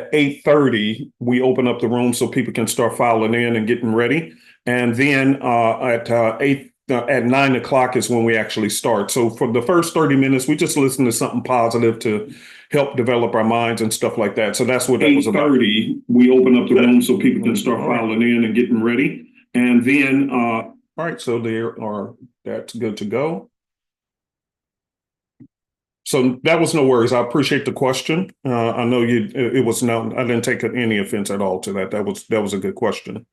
at 8:30, we open up the room so people can start filing in and getting ready. And then at 9 o'clock is when we actually start. So for the first 30 minutes, we just listen to something positive to help develop our minds and stuff like that. So that's what that was about. 8:30, we open up the room so people can start filing in and getting ready. And then, all right, so that's good to go. So that was no worries. I appreciate the question. I know it was no, I didn't take any offense at all to that. That was a good question.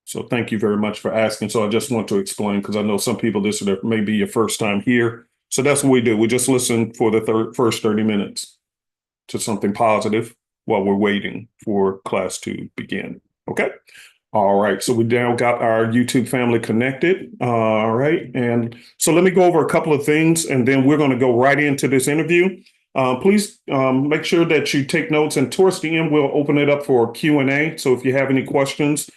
So thank you very much for asking. So I just want to explain, because I know some people, this may be your first time here. So that's what we do. We just listen for the first 30 minutes to something positive while we're waiting for class to begin. Okay. All right. So we now got our YouTube family connected. All right. And so let me go over a couple of things, and then we're going to go right into this interview. Please make sure that you take notes, and towards the end, we'll open it up for Q&A. So if you have any questions,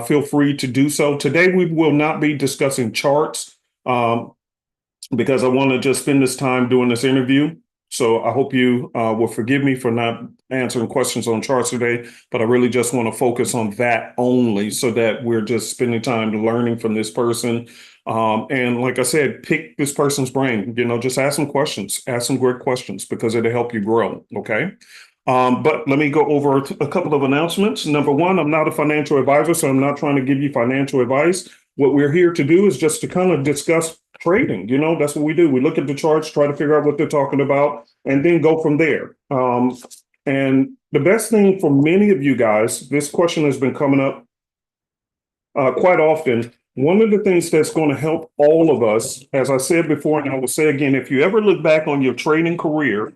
feel free to do so. Today, we will not be discussing charts because I want to just spend this time doing this interview. So I hope you will forgive me for not answering questions on charts today, but I really just want to focus on that only, so that we're just spending time learning from this person. And like I said, pick this person's brain, just ask them questions, ask some great questions, because it'll help you grow. Okay. But let me go over a couple of announcements. Number one, I'm not a financial advisor, so I'm not trying to give you financial advice. What we're here to do is just to kind of discuss trading. That's what we do. We look at the charts, try to figure out what they're talking about, and then go from there. And the best thing for many of you guys, this question has been coming up quite often. One of the things that's going to help all of us, as I said before, and I will say again, if you ever look back on your trading career,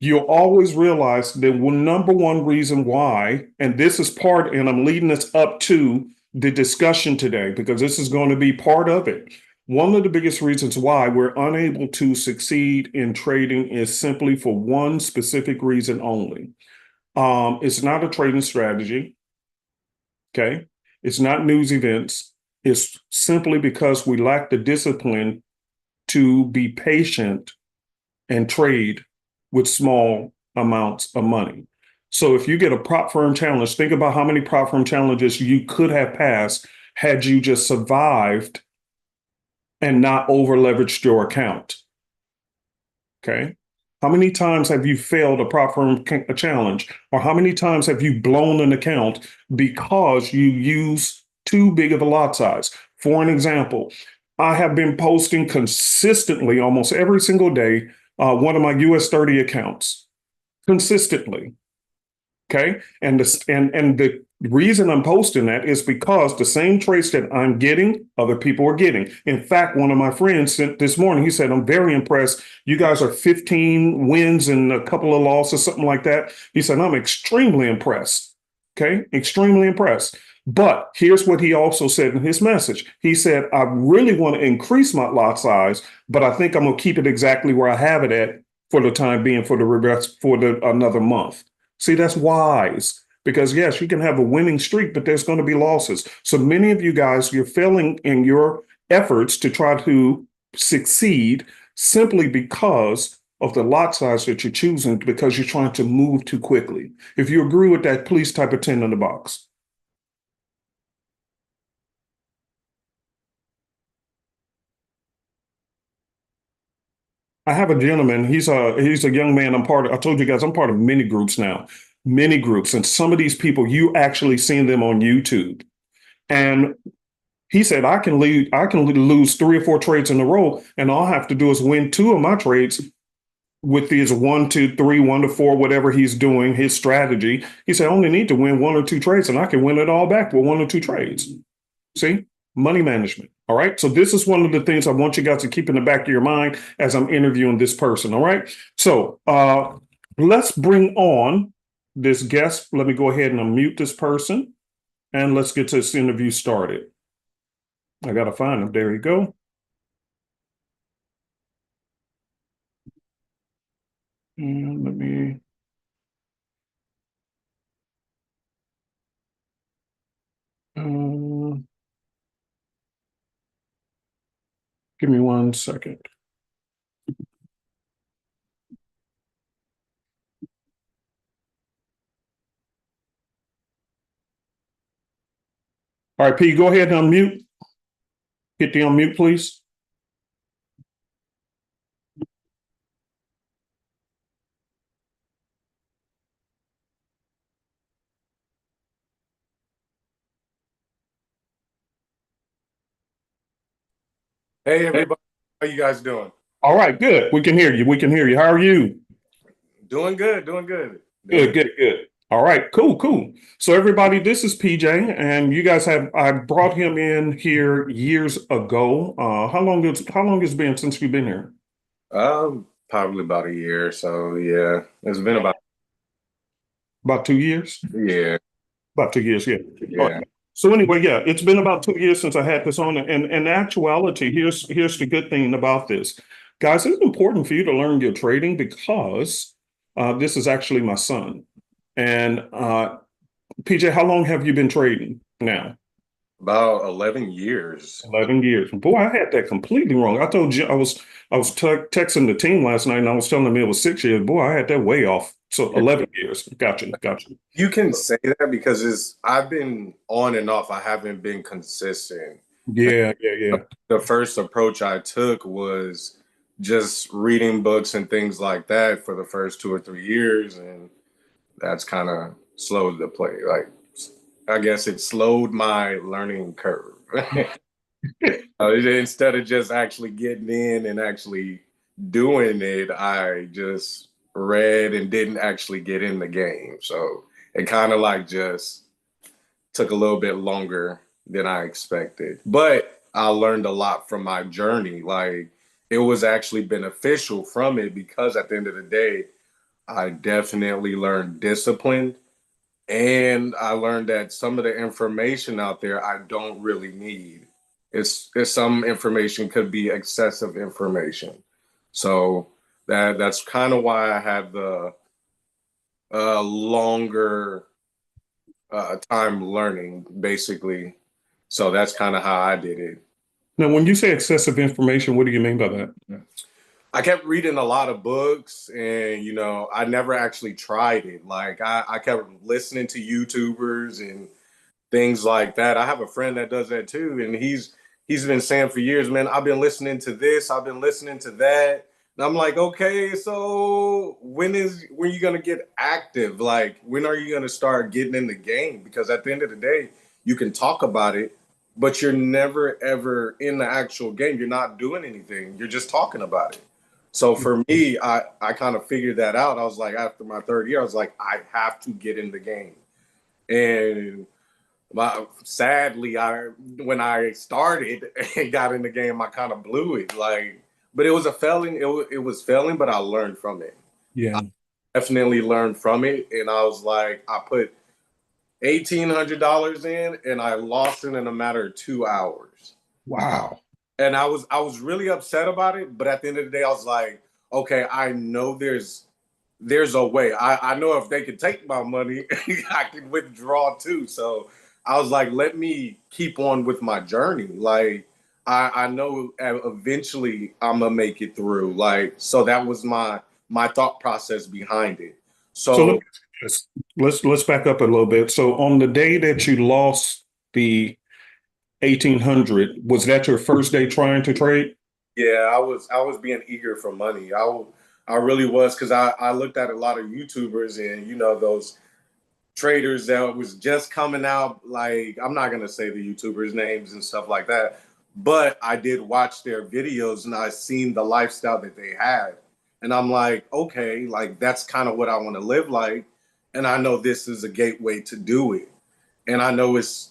you'll always realize the number one reason why, and this is part, and I'm leading this up to the discussion today, because this is going to be part of it. One of the biggest reasons why we're unable to succeed in trading is simply for one specific reason only. It's not a trading strategy. Okay. It's not news events. It's simply because we lack the discipline to be patient and trade with small amounts of money. So if you get a prop firm challenge, think about how many prop firm challenges you could have passed had you just survived and not over leveraged your account. Okay. How many times have you failed a prop firm challenge? Or how many times have you blown an account because you use too big of a lot size? For an example, I have been posting consistently almost every single day one of my US 30 accounts consistently. Okay. And the reason I'm posting that is because the same trades that I'm getting, other people are getting. In fact, one of my friends sent this morning, he said, I'm very impressed. You guys are 15 wins and a couple of losses, something like that. He said, I'm extremely impressed. Okay. Extremely impressed. But here's what he also said in his message. He said, I really want to increase my lot size, but I think I'm going to keep it exactly where I have it at for the time being, for another month. See, that's wise, because yes, you can have a winning streak, but there's going to be losses. So many of you guys, you're failing in your efforts to try to succeed simply because of the lot size that you're choosing, because you're trying to move too quickly. If you agree with that, please type a 10 in the box. I have a gentleman. He's a young man. I told you guys, I'm part of many groups now, many groups. And some of these people, you actually seen them on YouTube. And he said, I can lose 3 or 4 trades in a row, and all I have to do is win 2 of my trades with these 1, 2, 3, 1 to 4, whatever he's doing, his strategy. He said, I only need to win 1 or 2 trades, and I can win it all back with 1 or 2 trades. See? Money management. All right. So this is one of the things I want you guys to keep in the back of your mind as I'm interviewing this person. All right. So let's bring on this guest. Let me go ahead and unmute this person, and let's get this interview started. I got to find him. There you go. And let me. Give me 1 second. All right, P, go ahead and unmute. Hit the unmute, please. Hey everybody, how you guys doing? All right, good. We can hear you. We can hear you. How are you? Doing good, doing good, doing Good, good. good, good. All right, cool, cool. So everybody, this is PJ, and you guys have I brought him in here years ago. How long has it been since you've been here? Probably about a year. So yeah, it's been About 2 years? yeah, About 2 years, yeah. All yeah. right. So anyway, yeah, it's been about 2 years since I had this on, and in actuality, here's the good thing about this, guys. It's important for you to learn your trading because this is actually my son. And PJ, how long have you been trading now? About 11 years. 11 years. Boy, I had that completely wrong. I told you I was texting the team last night and I was telling them it was 6 years. Boy, I had that way off. So 11 years. Gotcha, gotcha. You can say that because I've been on and off. I haven't been consistent. Yeah, yeah, yeah. The first approach I took was just reading books and things like that for the first 2 or 3 years, and that's kind of slowed the play. Like, I guess it slowed my learning curve. Instead of just actually getting in and actually doing it, I just read and didn't actually get in the game. So it kind of like just took a little bit longer than I expected. But I learned a lot from my journey. Like, it was actually beneficial from it because at the end of the day, I definitely learned discipline, and I learned that some of the information out there I don't really need. It's some information could be excessive information. So that's kind of why I had the longer time learning, basically. So that's kind of how I did it. Now, when you say excessive information, what do you mean by that? I kept reading a lot of books, and I never actually tried it. Like, I kept listening to YouTubers and things like that. I have a friend that does that too, and he's been saying for years, man, I've been listening to this, I've been listening to that. And I'm like, okay, so when you gonna get active? Like, when are you gonna start getting in the game? Because at the end of the day, you can talk about it, but you're never ever in the actual game. You're not doing anything. You're just talking about it. So for me, I kind of figured that out. I was like, after my third year, I was like, I have to get in the game. And sadly, I when I started and got in the game, I kind of blew it. Like, but it was a failing. It was failing, but I learned from it. I Yeah. definitely learned from it, and I was like, I put $1,800 in, and I lost it in a matter of 2 hours. Wow. And I was really upset about it. But at the end of the day, I was like, okay, I know there's a way. I know if they can take my money, I can withdraw too. So I was like, let me keep on with my journey. Like, I know eventually I'm gonna make it through. Like, so that was my thought process behind it. So let So me ask you this. Let's back up a little bit. So on the day that you lost the 1800, was that your first day trying to trade? yeah, I was being eager for money. I really was, because I looked at a lot of YouTubers, and those traders that was just coming out. Like, I'm not gonna say the YouTubers' names and stuff like that, but I did watch their videos and I seen the lifestyle that they had, and I'm like, okay, like that's kind of what I want to live like, and I know this is a gateway to do it, and I know it's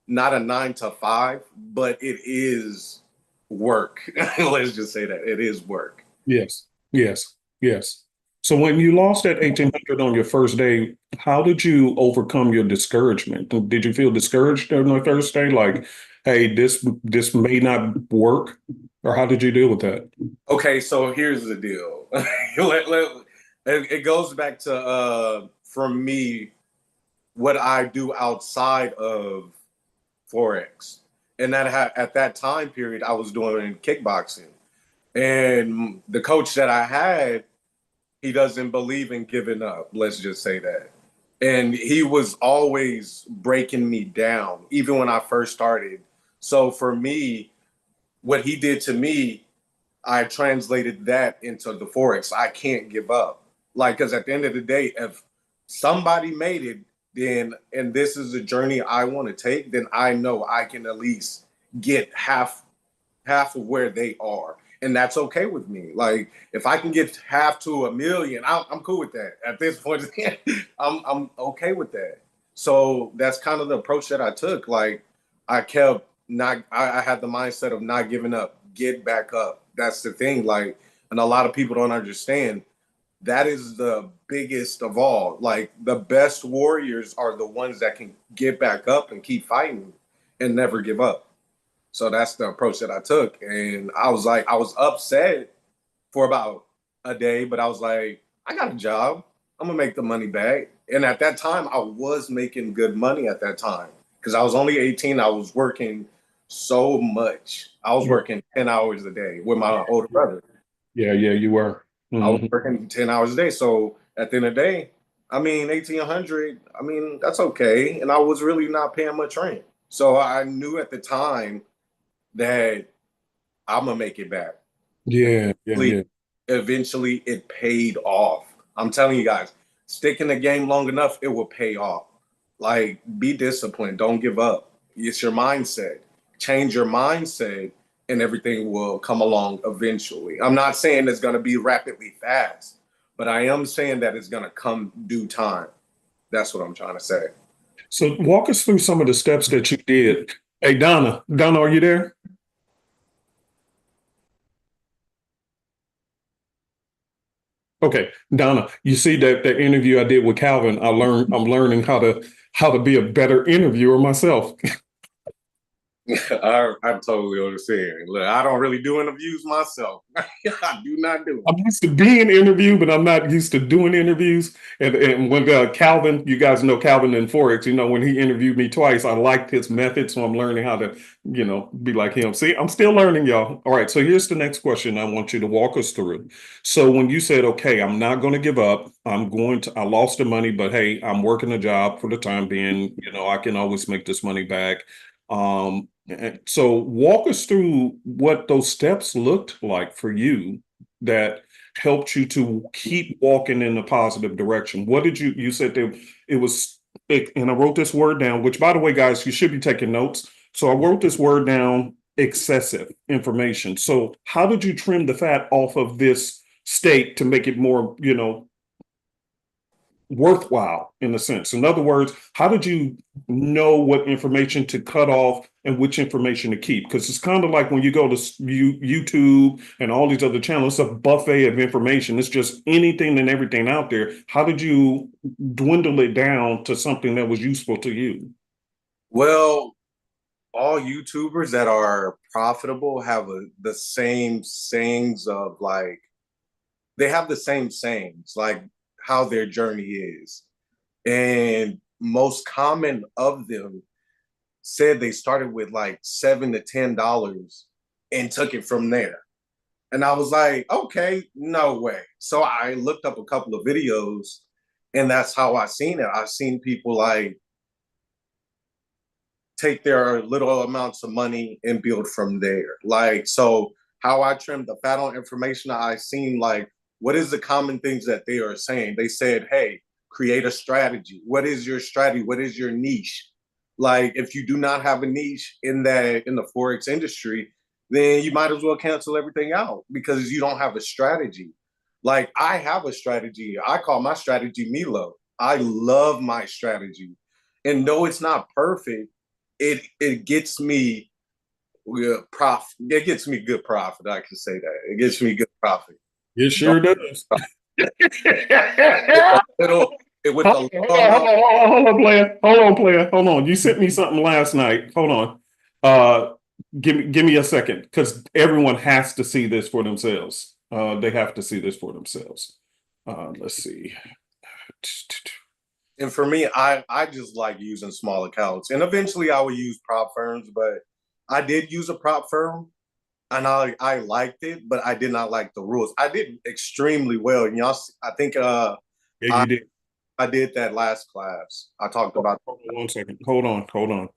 not a 9 to 5, but it is work. Let's just say that it is work. Yes. Yes. Yes. So when you lost that 1800 on your first day, how did you overcome your discouragement? Did you feel discouraged on the first day? Like, hey, this may not work? Or how did you deal with that? Okay, so here's the deal. It goes back to for me, what I do outside of Forex. And at that time period, I was doing kickboxing. And the coach that I had, he doesn't believe in giving up. Let's just say that. And he was always breaking me down, even when I first started. So for me, what he did to me, I translated that into the Forex. I can't give up. Like, because at the end of the day, if somebody made it, then, and this is a journey I want to take, then I know I can at least get half of where they are. And that's okay with me. Like if I can get half to a million, I'm cool with that. At this point, I'm okay with that. So that's kind of the approach that I took. Like I kept not, I had the mindset of not giving up, get back up. That's the thing. Like, and a lot of people don't understand that is the biggest of all. Like the best warriors are the ones that can get back up and keep fighting and never give up. So that's the approach that I took. And I was like, I was upset for about a day, but I was like, I got a job. I'm gonna make the money back. And at that time, I was making good money at that time because I was only 18. I was working so much. I was working 10 hours a day with my older brother. Yeah, yeah, you were. I was Mhm. working 10 hours a day. So at the end of the day, I mean, 1800, I mean, that's okay. And I was really not paying much rent. So I knew at the time that I'm gonna make it back. Yeah, yeah, Eventually, yeah. eventually it paid off. I'm telling you guys, stick in the game long enough, it will pay off. Like, be disciplined. Don't give up. It's your mindset. Change your mindset, and everything will come along eventually. I'm not saying it's gonna be rapidly fast, but I am saying that it's gonna come due time. That's what I'm trying to say. So walk us through some of the steps that you did. Hey, Donna, Donna, are you there? Okay, Donna, you see that interview I did with Calvin. I'm learning how to be a better interviewer myself. I'm totally understand. Look, I don't really do interviews myself. I do not do I'm used to being interviewed, but I'm not used to doing interviews. And when Calvin, you guys know Calvin in Forex, when he interviewed me twice, I liked his method. So I'm learning how to, be like him. See, I'm still learning, y'all. All right. So here's the next question I want you to walk us through. So when you said, okay, I'm not going to give up, I lost the money, but hey, I'm working a job for the time being. I can always make this money back. So walk us through what those steps looked like for you that helped you to keep walking in a positive direction. What did you said that it was and I wrote this word down, which by the way, guys, you should be taking notes. So I wrote this word down, excessive information. So how did you trim the fat off of this steak to make it more, worthwhile in a sense? In other words, how did you know what information to cut off and which information to keep? Because it's kind of like when you go to YouTube and all these other channels, it's a buffet of information. It's just anything and everything out there. How did you dwindle it down to something that was useful to you? Well, all YouTubers that are profitable have the same sayings of like they have the same sayings like how their journey is, and most common of them said they started with like $7 to $10 and took it from there. And I was like, okay, no way. So I looked up a couple of videos, and that's how I seen it. I've seen people like take their little amounts of money and build from there. Like, so how I trimmed the fat on information, I seen like, what is the common things that they are saying? They said, hey, create a strategy. What is your strategy? What is your niche? Like, if you do not have a niche in the Forex industry, then you might as well cancel everything out because you don't have a strategy. Like, I have a strategy. I call my strategy Milo. I love my strategy. And though it's not perfect, it gets me profit. It gets me good profit. I can say that. It gets me good profit. It sure does. With the little, with the little amount. Hold on, player. Hold on, player. Hold on. You sent me something last night. Hold on. Uh, give me a second because everyone has to see this for themselves. They have to see this for themselves. Let's see. And for me, I just like using small accounts. And eventually I will use prop firms, but I did use a prop firm and I liked it, but I did not like the rules. I did extremely well. And y'all, I think Yeah, I you did. I did that last class. I talked about. Hold on 1 second. Hold on.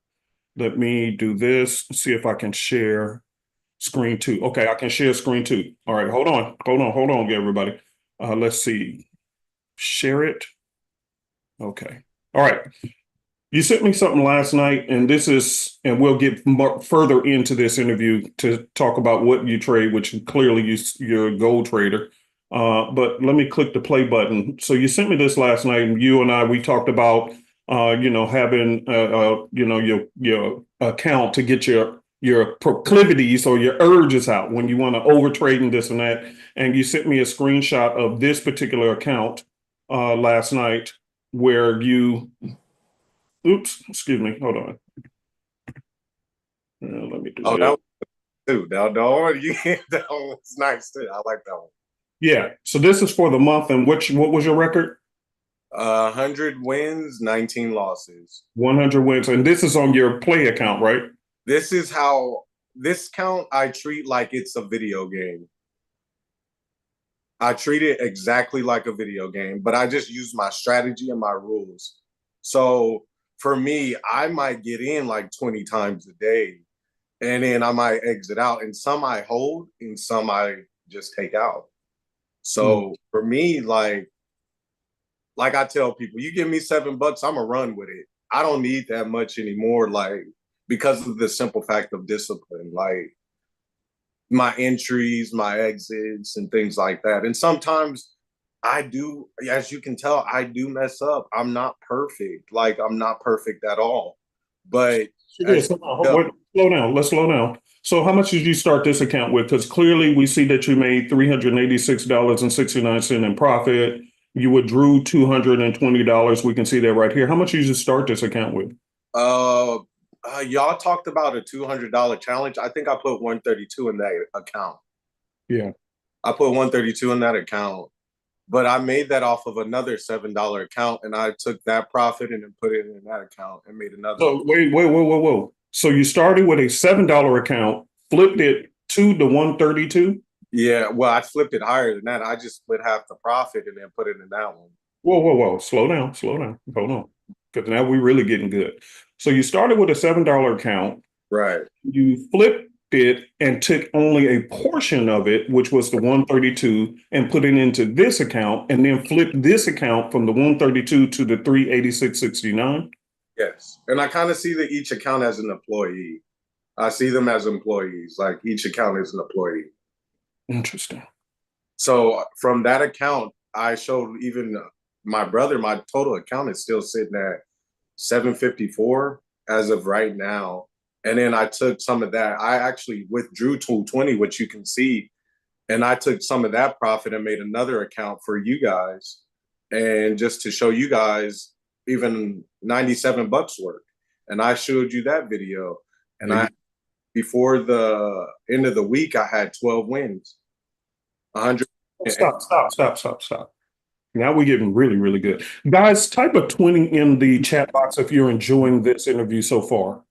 Let me do this, see if I can share screen two. Okay, I can share screen two. All right, hold on, everybody. Let's see. Share it. Okay. All right. You sent me something last night, and and we'll get further into this interview to talk about what you trade, which clearly you're a gold trader. But let me click the play button. So you sent me this last night, and you and we talked about, having, your account to get your proclivities or your urges out when you want to overtrade and this and that. And you sent me a screenshot of this particular account last night where you. Oops, excuse me. Hold on. Let me do Oh, this. that was too. That one was nice too. I like that one. Yeah. So this is for the month, and what was your record? 100 wins, 19 losses. 100 wins, and this is on your play account, right? This is how this count I treat like it's a video game. I treat it exactly like a video game, but I just use my strategy and my rules. So for me, I might get in like 20 times a day, and then I might exit out. And some I hold, and some I just take out. So for me, like I tell people, you give me $7, I'm gonna run with it. I don't need that much anymore, like because of the simple fact of discipline, like my entries, my exits, and things like that. And sometimes I do, as you can tell, I do mess up. I'm not perfect. Like I'm not perfect at all. But Yeah, slow down. Let's slow down. So how much did you start this account with? Because clearly we see that you made $386.69 in profit. You withdrew $220. We can see that right here. How much did you start this account with? Y'all talked about a $200 challenge. I think I put 132 in that account. Yeah. I put 132 in that account, but I made that off of another $7 account, and I took that profit and then put it in that account and made another. So wait, whoa. So you started with a $7 account, flipped it to the 132? Yeah, well, I flipped it higher than that. I just split half the profit and then put it in that one. Whoa. Slow down. Hold on. Because now we're really getting good. So you started with a $7 account. Right. You flipped it and took only a portion of it, which was the 132, and put it into this account, and then flipped this account from the 132 to the 386.69. Yes. And I kind of see that each account as an employee. I see them as employees. Like each account is an employee. Interesting. So from that account, I showed even my brother, my total account is still sitting at 754 as of right now. And then I took some of that. I actually withdrew 220, which you can see. And I took some of that profit and made another account for you guys. And just to show you guys even $97 worth. And I showed you that video. And before the end of the week, I had 12 wins. 100. Stop. Now we're getting really, really good. Guys, type a 20 in the chat box if you're enjoying this interview so far.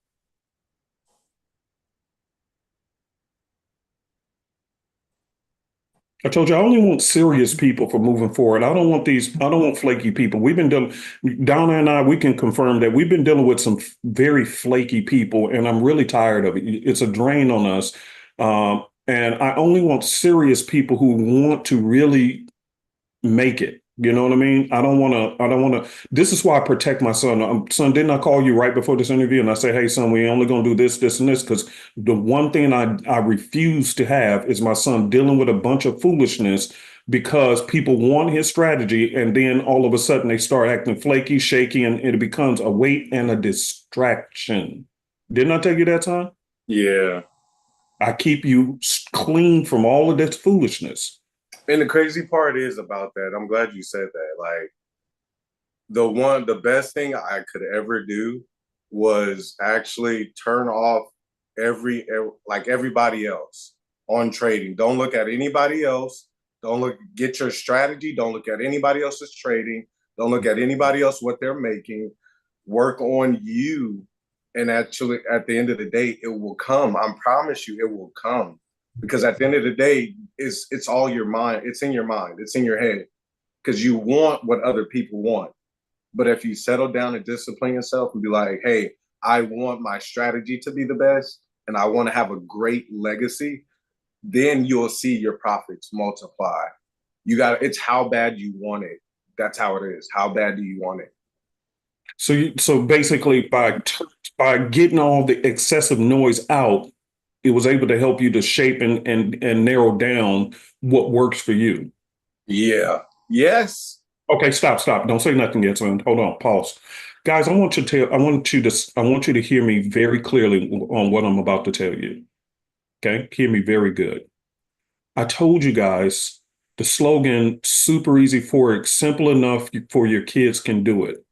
I told you I only want serious people for moving forward. I don't want flaky people. We've been dealing, Donna and I, we can confirm that we've been dealing with some very flaky people, and I'm really tired of it. It's a drain on us. And I only want serious people who want to really make it. You know what I mean? I don't want to, this is why I protect my son. Son, didn't I call you right before this interview? And I say, hey, son, we only going to do this, and this, because the one thing I refuse to have is my son dealing with a bunch of foolishness because people want his strategy. And then all of a sudden they start acting flaky, shaky, and it becomes a weight and a distraction. Didn't I tell you that, son? Yeah. I keep you clean from all of this foolishness. And the crazy part is about that, I'm glad you said that. Like the best thing I could ever do was actually turn off like everybody else on trading. Don't look at anybody else. Get your strategy. Don't look at anybody else's trading. Don't look at anybody else, what they're making. Work on you. And actually, at the end of the day, it will come. I promise you, it will come. Because at the end of the day, it's all your mind. It's in your mind. It's in your head. Because you want what other people want. But if you settle down and discipline yourself and be like, hey, I want my strategy to be the best and I want to have a great legacy, then you'll see your profits multiply. It's how bad you want it. That's how it is. How bad do you want it? So basically, by getting all the excessive noise out, it was able to help you to shape and narrow down what works for you. Yeah. Yes. Okay, stop. Don't say nothing yet, son. Hold on, pause. Guys, I want you to hear me very clearly on what I'm about to tell you. Okay? Hear me very good. I told you guys the slogan super easy forex, simple enough for your kids can do it.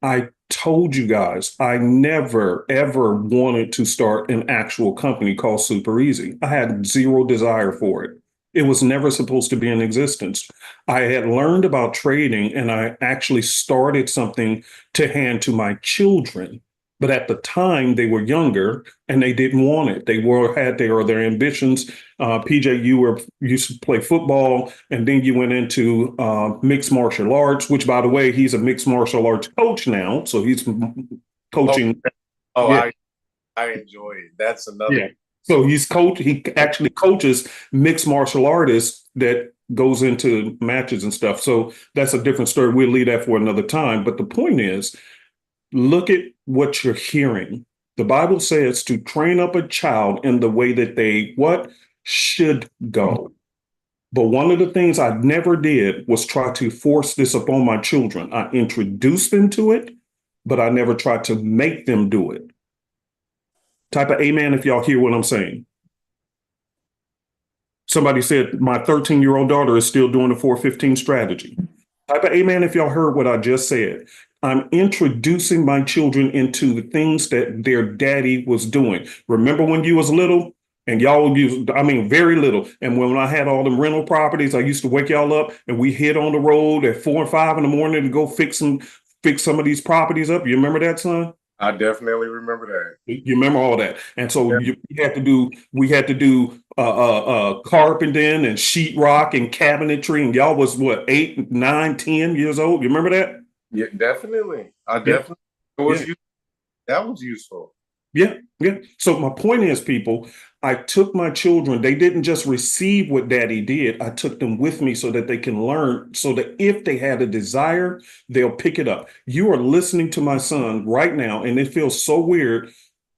I told you guys I never ever wanted to start an actual company called Super Easy. I had zero desire for it. It was never supposed to be in existence. I had learned about trading and I actually started something to hand to my children. But at the time they were younger and they didn't want it. They had their ambitions. PJ, used to play football, and then you went into mixed martial arts, which, by the way, he's a mixed martial arts coach now. So he's coaching. Oh, Yeah, I enjoy it. That's another. yeah. So he actually coaches mixed martial artists that goes into matches and stuff. So that's a different story. We'll leave that for another time. But the point is, look at what you're hearing. The Bible says to train up a child in the way that they should go. But one of the things I never did was try to force this upon my children. I introduced them to it, but I never tried to make them do it. Type of amen if y'all hear what I'm saying. Somebody said my 13-year-old daughter is still doing the 415 strategy. Type of amen if y'all heard what I just said. I'm introducing my children into the things that their daddy was doing. Remember when you was little and y'all used, very little. And when I had all them rental properties, I used to wake y'all up and we hit on the road at 4 and 5 in the morning to go fix some of these properties up. You remember that, son? I definitely remember that. You remember all that. And so we had to do carpenting and sheetrock and cabinetry. And y'all was what, 8, 9, 10 years old? You remember that? Yeah, definitely. I definitely that was useful. Yeah. So my point is, people, I took my children, they didn't just receive what daddy did. I took them with me so that they can learn, so that if they had a desire, they'll pick it up. You are listening to my son right now, and it feels so weird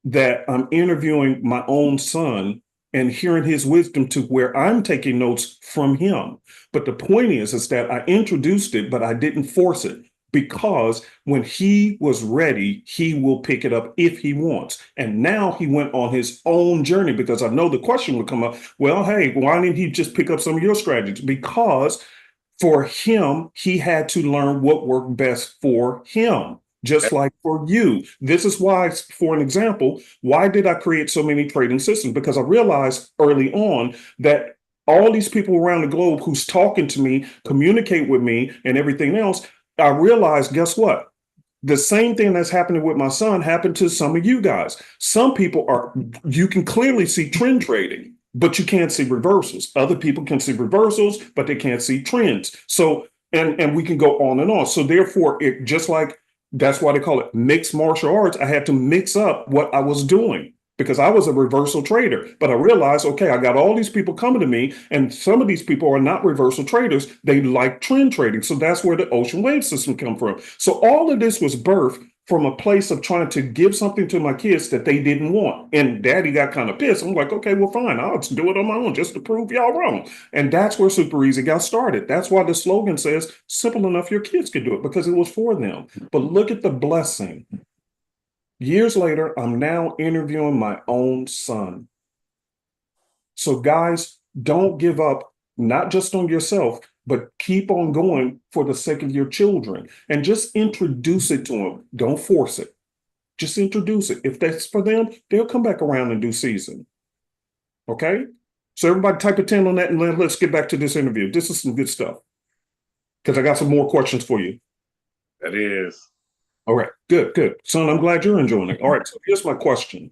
that I'm interviewing my own son and hearing his wisdom to where I'm taking notes from him. But the point is that I introduced it, but I didn't force it. Because when he was ready, he will pick it up if he wants. And now he went on his own journey, because I know the question would come up, well, hey, why didn't he just pick up some of your strategies? Because for him, he had to learn what worked best for him, just like for you. This is why, for an example, why did I create so many trading systems? Because I realized early on that all these people around the globe who's talking to me, communicate with me and everything else, I realized, guess what? The same thing that's happening with my son happened to some of you guys. Some people you can clearly see trend trading, but you can't see reversals. Other people can see reversals, but they can't see trends. So, and we can go on and on. So therefore, it just like, that's why they call it mixed martial arts. I had to mix up what I was doing, because I was a reversal trader. But I realized, okay, I got all these people coming to me, and some of these people are not reversal traders. They like trend trading. So that's where the ocean wave system come from. So all of this was birthed from a place of trying to give something to my kids that they didn't want. And daddy got kind of pissed. I'm like, okay, well, fine. I'll just do it on my own just to prove y'all wrong. And that's where Super Easy got started. That's why the slogan says, simple enough, your kids can do it, because it was for them. But look at the blessing. Years later, I'm now interviewing my own son. So guys, don't give up, not just on yourself, but keep on going for the sake of your children, and just introduce it to them. Don't force it. Just introduce it. If that's for them, they'll come back around in due season. Okay? So everybody type a 10 on that, and let's get back to this interview. This is some good stuff, because I got some more questions for you. That is. All right, good. Son, I'm glad you're enjoying it. All right, so here's my question.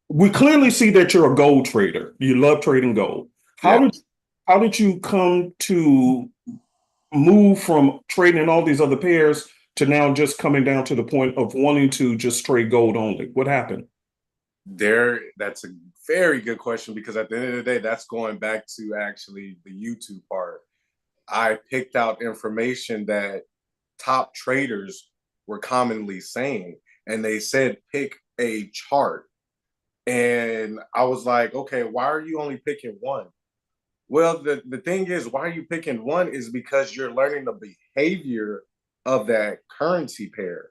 We clearly see that you're a gold trader. You love trading gold. How did you come to move from trading in all these other pairs to now just coming down to the point of wanting to just trade gold only? What happened? That's a very good question, because at the end of the day, that's going back to actually the YouTube part. I picked out information that top traders were commonly saying, and they said pick a chart. And I was like, okay, why are you only picking one? Well, the thing is, why are you picking one is because you're learning the behavior of that currency pair.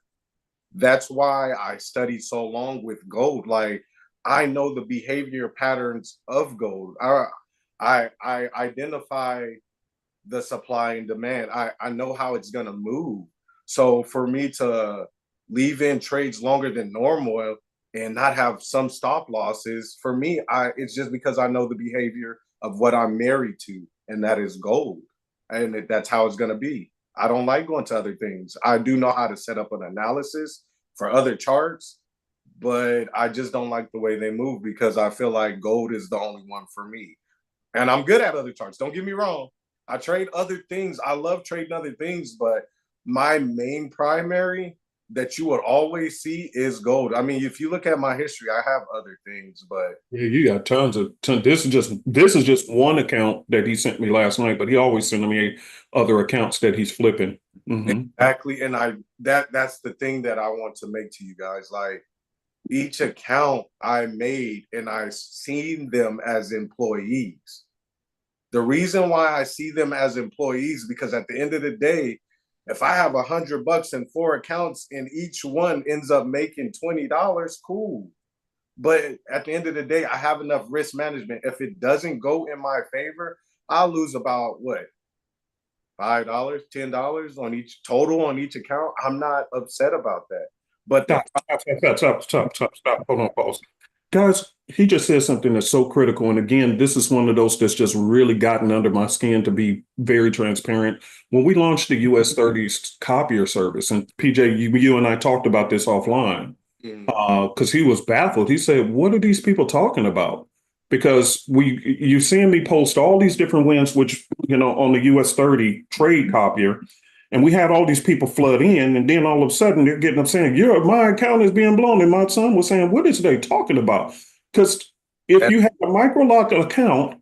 That's why I studied so long with gold. Like, I know the behavior patterns of gold. I identify the supply and demand. I know how it's gonna move. So for me to leave in trades longer than normal and not have some stop losses, for me, I it's just because I know the behavior of what I'm married to, and that is gold. And that's how it's gonna be. I don't like going to other things. I do know how to set up an analysis for other charts, but I just don't like the way they move, because I feel like gold is the only one for me. And I'm good at other charts. Don't get me wrong. I trade other things. I love trading other things, but my main primary that you would always see is gold. I mean, if you look at my history, I have other things, but Yeah, you got tons. This is just one account that he sent me last night, but he always sending me other accounts that he's flipping. exactly. And that's the thing that I want to make to you guys. Like, each account I made, and I seen them as employees. The reason why I see them as employees, because at the end of the day, if I have $100 in 4 accounts and each one ends up making $20, cool. But at the end of the day, I have enough risk management. If it doesn't go in my favor, I'll lose about what, $5, $10 on each total on each account. I'm not upset about that. But the Stop. Hold on, pause. Guys, he just said something that's so critical. And again, this is one of those that's just really gotten under my skin, to be very transparent. When we launched the US 30s copier service, and PJ, you and I talked about this offline, because he was baffled. He said, "What are these people talking about?" Because you seeing me post all these different wins, which, on the US 30 trade copier, and we had all these people flood in, and then all of a sudden they're getting up saying, my account is being blown." And my son was saying, "What is they talking about?" Because if you have a micro lock account,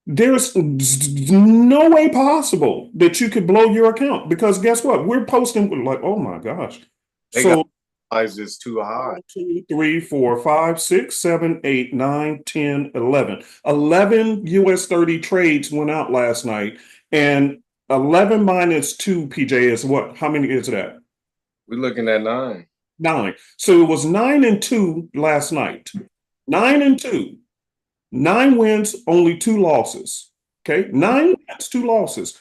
there's no way possible that you could blow your account, because guess what? We're posting like, oh my gosh. they got So prices too high. 1, 2, 3, 4, 5, 6, 7, 8, 9, 10, 11. 11 US 30 trades went out last night. And 11 minus 2, PJ, is what? How many is that? We're looking at 9. 9. So it was 9 and 2 last night. 9 and 2. 9 wins, only 2 losses. Okay. 9 wins, 2 losses.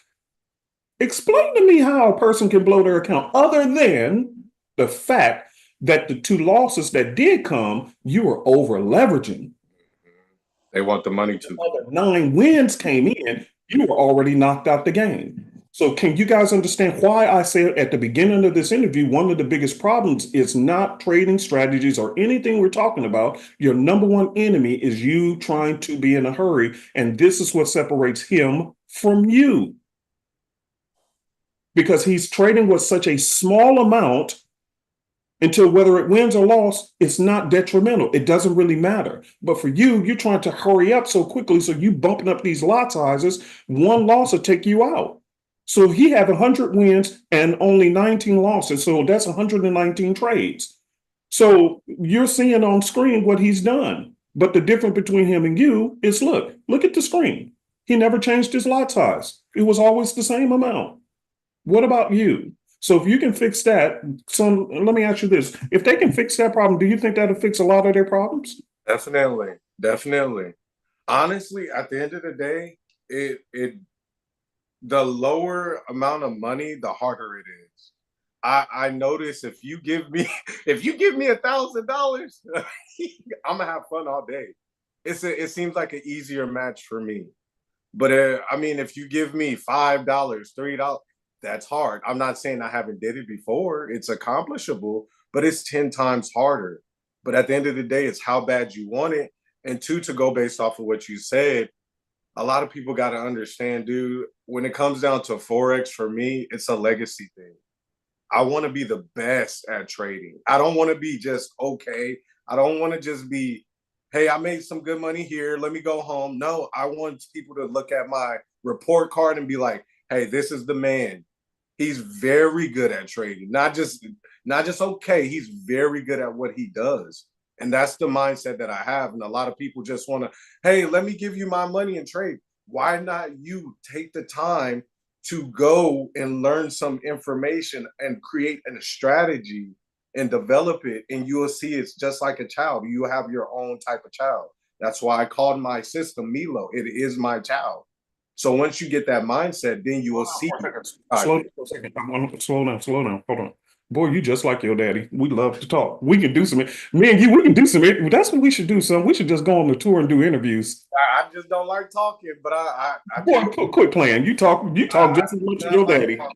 Explain to me how a person can blow their account, other than the fact that the 2 losses that did come, you were over leveraging. They want the money to. The other 9 wins came in, you were already knocked out the game. So can you guys understand why I said at the beginning of this interview, one of the biggest problems is not trading strategies or anything we're talking about. Your number one enemy is you trying to be in a hurry. And this is what separates him from you, because he's trading with such a small amount until, whether it wins or loss, it's not detrimental. It doesn't really matter. But for you, you're trying to hurry up so quickly, so you bumping up these lot sizes. One loss will take you out. So he had 100 wins and only 19 losses. So that's 119 trades. So you're seeing on screen what he's done. But the difference between him and you is, look at the screen. He never changed his lot size. It was always the same amount. What about you? So if you can fix that, let me ask you this. If they can fix that problem, do you think that'll fix a lot of their problems? Definitely. Definitely. Honestly, at the end of the day, it the lower amount of money, the harder it is. I notice if you give me $1,000, I'm gonna have fun all day. It seems like an easier match for me. But I mean, if you give me $5, $3, that's hard. I'm not saying I haven't did it before. It's accomplishable, but it's 10 times harder. But at the end of the day, it's how bad you want it. And two, to go based off of what you said, A lot of people got to understand, dude, when it comes down to Forex, for me, it's a legacy thing. I want to be the best at trading. I don't want to be just okay. I don't want to just be, hey, I made some good money here. Let me go home. No, I want people to look at my report card and be like, hey, this is the man. He's very good at trading. Not just okay. He's very good at what he does. And that's the mindset that I have. And a lot of people just want to, hey, let me give you my money and trade. Why not you take the time to go and learn some information and create a strategy and develop it? And you will see it's just like a child. You have your own type of child. That's why I called my system Milo. It is my child. So once you get that mindset, then you will see. Slow down for a second. I want to slow down, slow down. Hold on. Boy, you just like your daddy. We love to talk. We can do some, me and you, we can do some, that's what we should do, son. We should just go on the tour and do interviews. I just don't like talking, but I Boy, can't. quit playing. You talk just as much as your Like daddy. Quit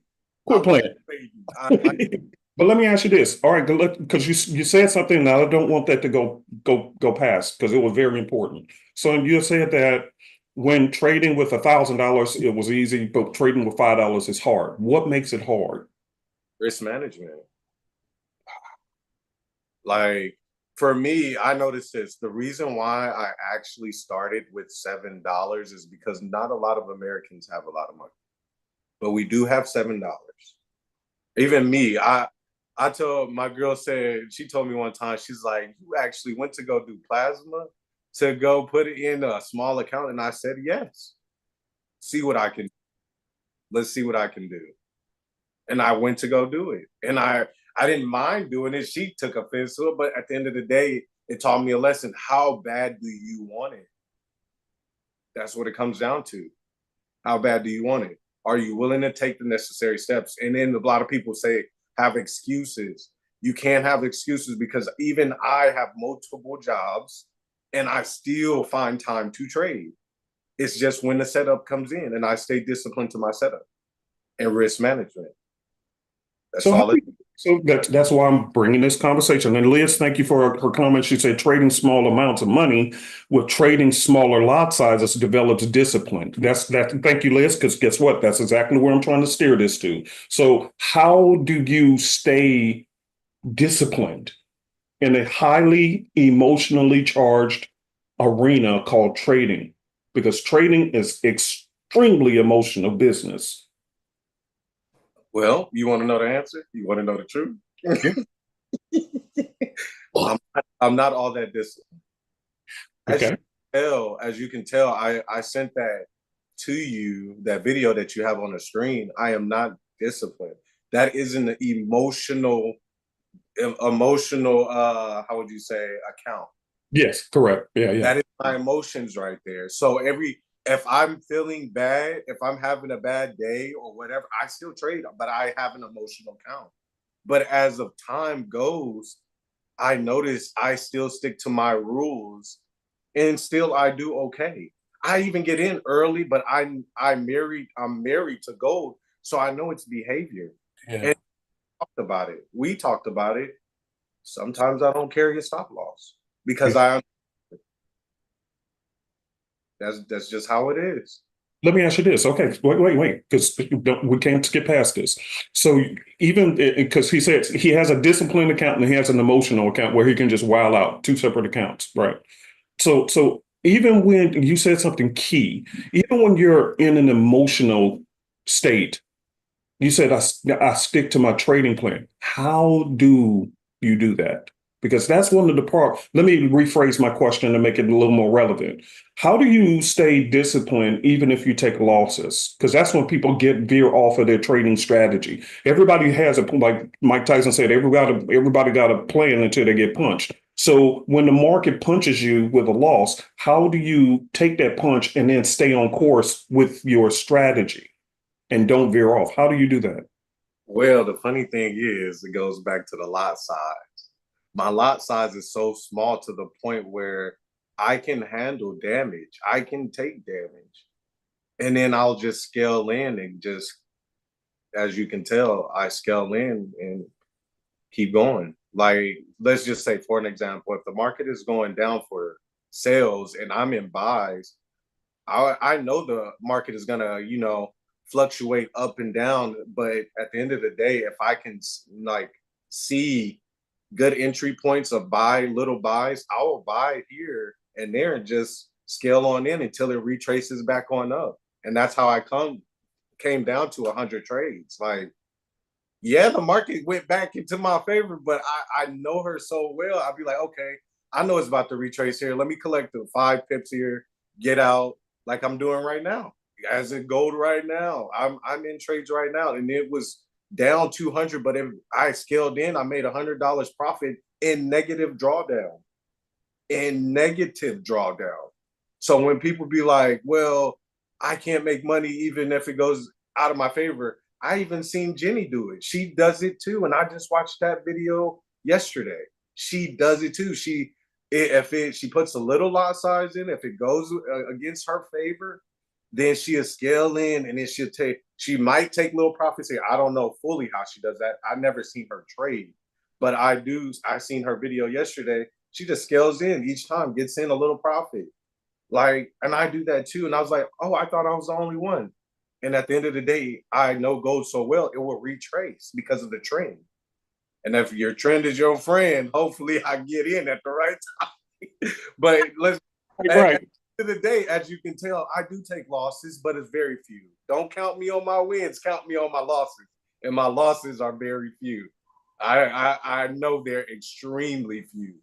I'm a playing. baby. I But let me ask you this. All right, because you said something now. I don't want that to go past because it was very important. So you said that when trading with $1,000, it was easy, but trading with $5 is hard. What makes it hard? risk management. Like for me, I noticed this. The reason why I actually started with $7 is because not a lot of Americans have a lot of money, but we do have $7. Even me, I told my girl said she told me one time she's like, you actually went to go do plasma to go put it in a small account, and I said yes. See what I can. Let's see what I can do. And I went to go do it. And I didn't mind doing it. She took offense to it, but at the end of the day, it taught me a lesson. How bad do you want it? That's what it comes down to. How bad do you want it? Are you willing to take the necessary steps? And then a lot of people say have excuses. You can't have excuses because even I have multiple jobs and I still find time to trade. It's just when the setup comes in and I stay disciplined to my setup and risk management. That's So how all it. so that's why I'm bringing this conversation. And Liz, thank you for her comment. She said trading small amounts of money with trading smaller lot sizes develops discipline. That's that. Thank you, Liz, because guess what? That's exactly where I'm trying to steer this to. So how do you stay disciplined in a highly emotionally charged arena called trading? Because trading is extremely emotional business. Well, you want to know the answer? You want to know the truth? I'm not all that disciplined. Okay. As you can tell, I sent that to you, that video that you have on the screen. I am not disciplined. That is an emotional how would you say account. Yes, correct. Yeah, yeah. That is my emotions right there. So if I'm feeling bad, if I'm having a bad day or whatever, I still trade, but I have an emotional count. But as of time goes, I notice I still stick to my rules and still I do okay. I even get in early, but I'm married to gold, so I know its behavior. Yeah. And we talked about it. Sometimes I don't carry a stop loss because I that's just how it is. Let me ask you this. Okay, wait, because we can't skip past this. So even because he said he has a disciplined account and he has an emotional account where he can just wild out, two separate accounts, right? So even when you said something key, even when you're in an emotional state, you said I stick to my trading plan. How do you do that? Because that's one of the part. Let me rephrase my question to make it a little more relevant. How do you stay disciplined even if you take losses? Because that's when people get veer off of their trading strategy. Everybody has a, like Mike Tyson said, everybody got a plan until they get punched. So when the market punches you with a loss, how do you take that punch and then stay on course with your strategy and don't veer off? How do you do that? Well, the funny thing is, it goes back to the lot size. My lot size is so small to the point where I can handle damage. I can take damage. And then I'll just scale in and just, as you can tell, I scale in and keep going. Like, let's just say, for an example, if the market is going down for sales and I'm in buys, I know the market is gonna, fluctuate up and down, but at the end of the day, if I can like see good entry points of buy little buys, I will buy here and there and just scale on in until it retraces back on up. And that's how I came down to 100 trades. Like, yeah, the market went back into my favor, but I know her so well. I'd be like, okay, I know it's about to retrace here. Let me collect the 5 pips here, get out like I'm doing right now. As in gold right now, I'm in trades right now, and it was down 200, but if I scaled in, I made $100 profit in negative drawdown. In negative drawdown. So when people be like, "Well, I can't make money even if it goes out of my favor," I even seen Jenny do it. She does it too, and I just watched that video yesterday. She does it too. She puts a little lot size in, if it goes against her favor, then she'll scale in, and then she might take little profits here. I don't know fully how she does that. I've never seen her trade, but I seen her video yesterday. She just scales in each time, gets in a little profit. Like, and I do that too. And I was like, oh, I thought I was the only one. And at the end of the day, I know gold so well, it will retrace because of the trend. And if your trend is your friend, hopefully I get in at the right time. But at the end of the day, as you can tell, I do take losses, but it's very few. Don't count me on my wins, count me on my losses. And my losses are very few. I know they're extremely few.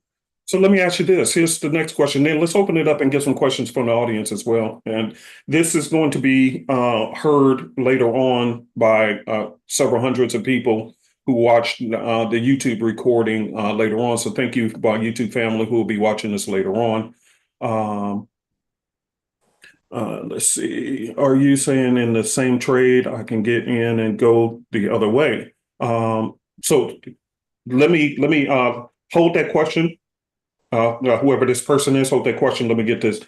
So let me ask you this. Here's the next question. Then let's open it up and get some questions from the audience as well. And this is going to be heard later on by several hundreds of people who watched the YouTube recording later on. So thank you, my YouTube family, who will be watching this later on. Let's see. Are you saying in the same trade I can get in and go the other way? So let me hold that question. Whoever this person is, hold that question. Let me get this.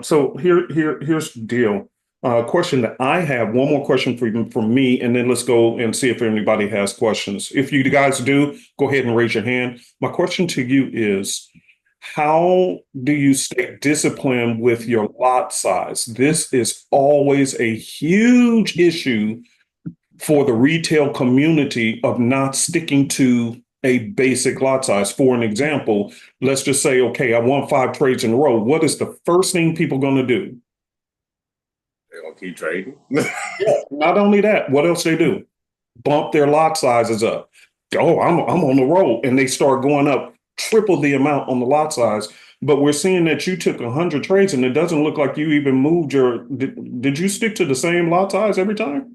So here's the deal. Question that I have. One more question from me, and then let's go and see if anybody has questions. If you guys do, go ahead and raise your hand. My question to you is, how do you stay disciplined with your lot size? This is always a huge issue for the retail community of not sticking to a basic lot size. For an example, let's just say, okay, I won 5 trades in a row. What is the first thing people going to do? They're going to keep trading. Not only that, what else they do? Bump their lot sizes up. Oh, I'm on the roll. And they start going up triple the amount on the lot size. But we're seeing that you took 100 trades and it doesn't look like you even moved did you stick to the same lot size every time?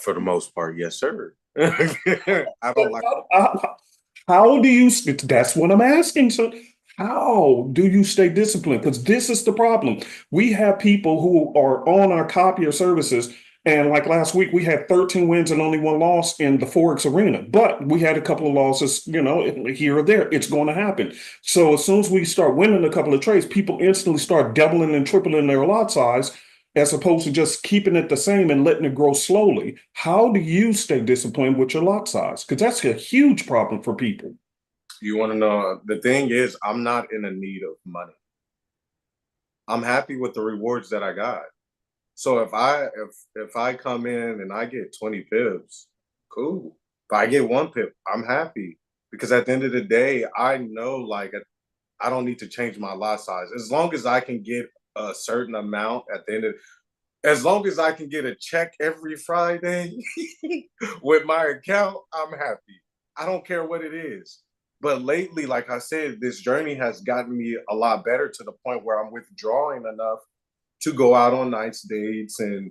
For the most part, yes, sir. I don't like. How do you? That's what I'm asking. So, how do you stay disciplined? Because this is the problem. We have people who are on our copier services, and like last week, we had 13 wins and only 1 loss in the Forex arena. But we had a couple of losses, here or there. It's going to happen. So as soon as we start winning a couple of trades, people instantly start doubling and tripling their lot size, as opposed to just keeping it the same and letting it grow slowly. How do you stay disciplined with your lot size? Because that's a huge problem for people. You want to know, the thing is, I'm not in a need of money. I'm happy with the rewards that I got. So if I come in and I get 20 pips, cool. If I get 1 pip, I'm happy. Because at the end of the day, I know, like, I don't need to change my lot size. As long as I can get a certain amount at the end of, as long as I can get a check every Friday with my account, I'm happy. I don't care what it is. But lately, like I said, this journey has gotten me a lot better to the point where I'm withdrawing enough to go out on nice dates and,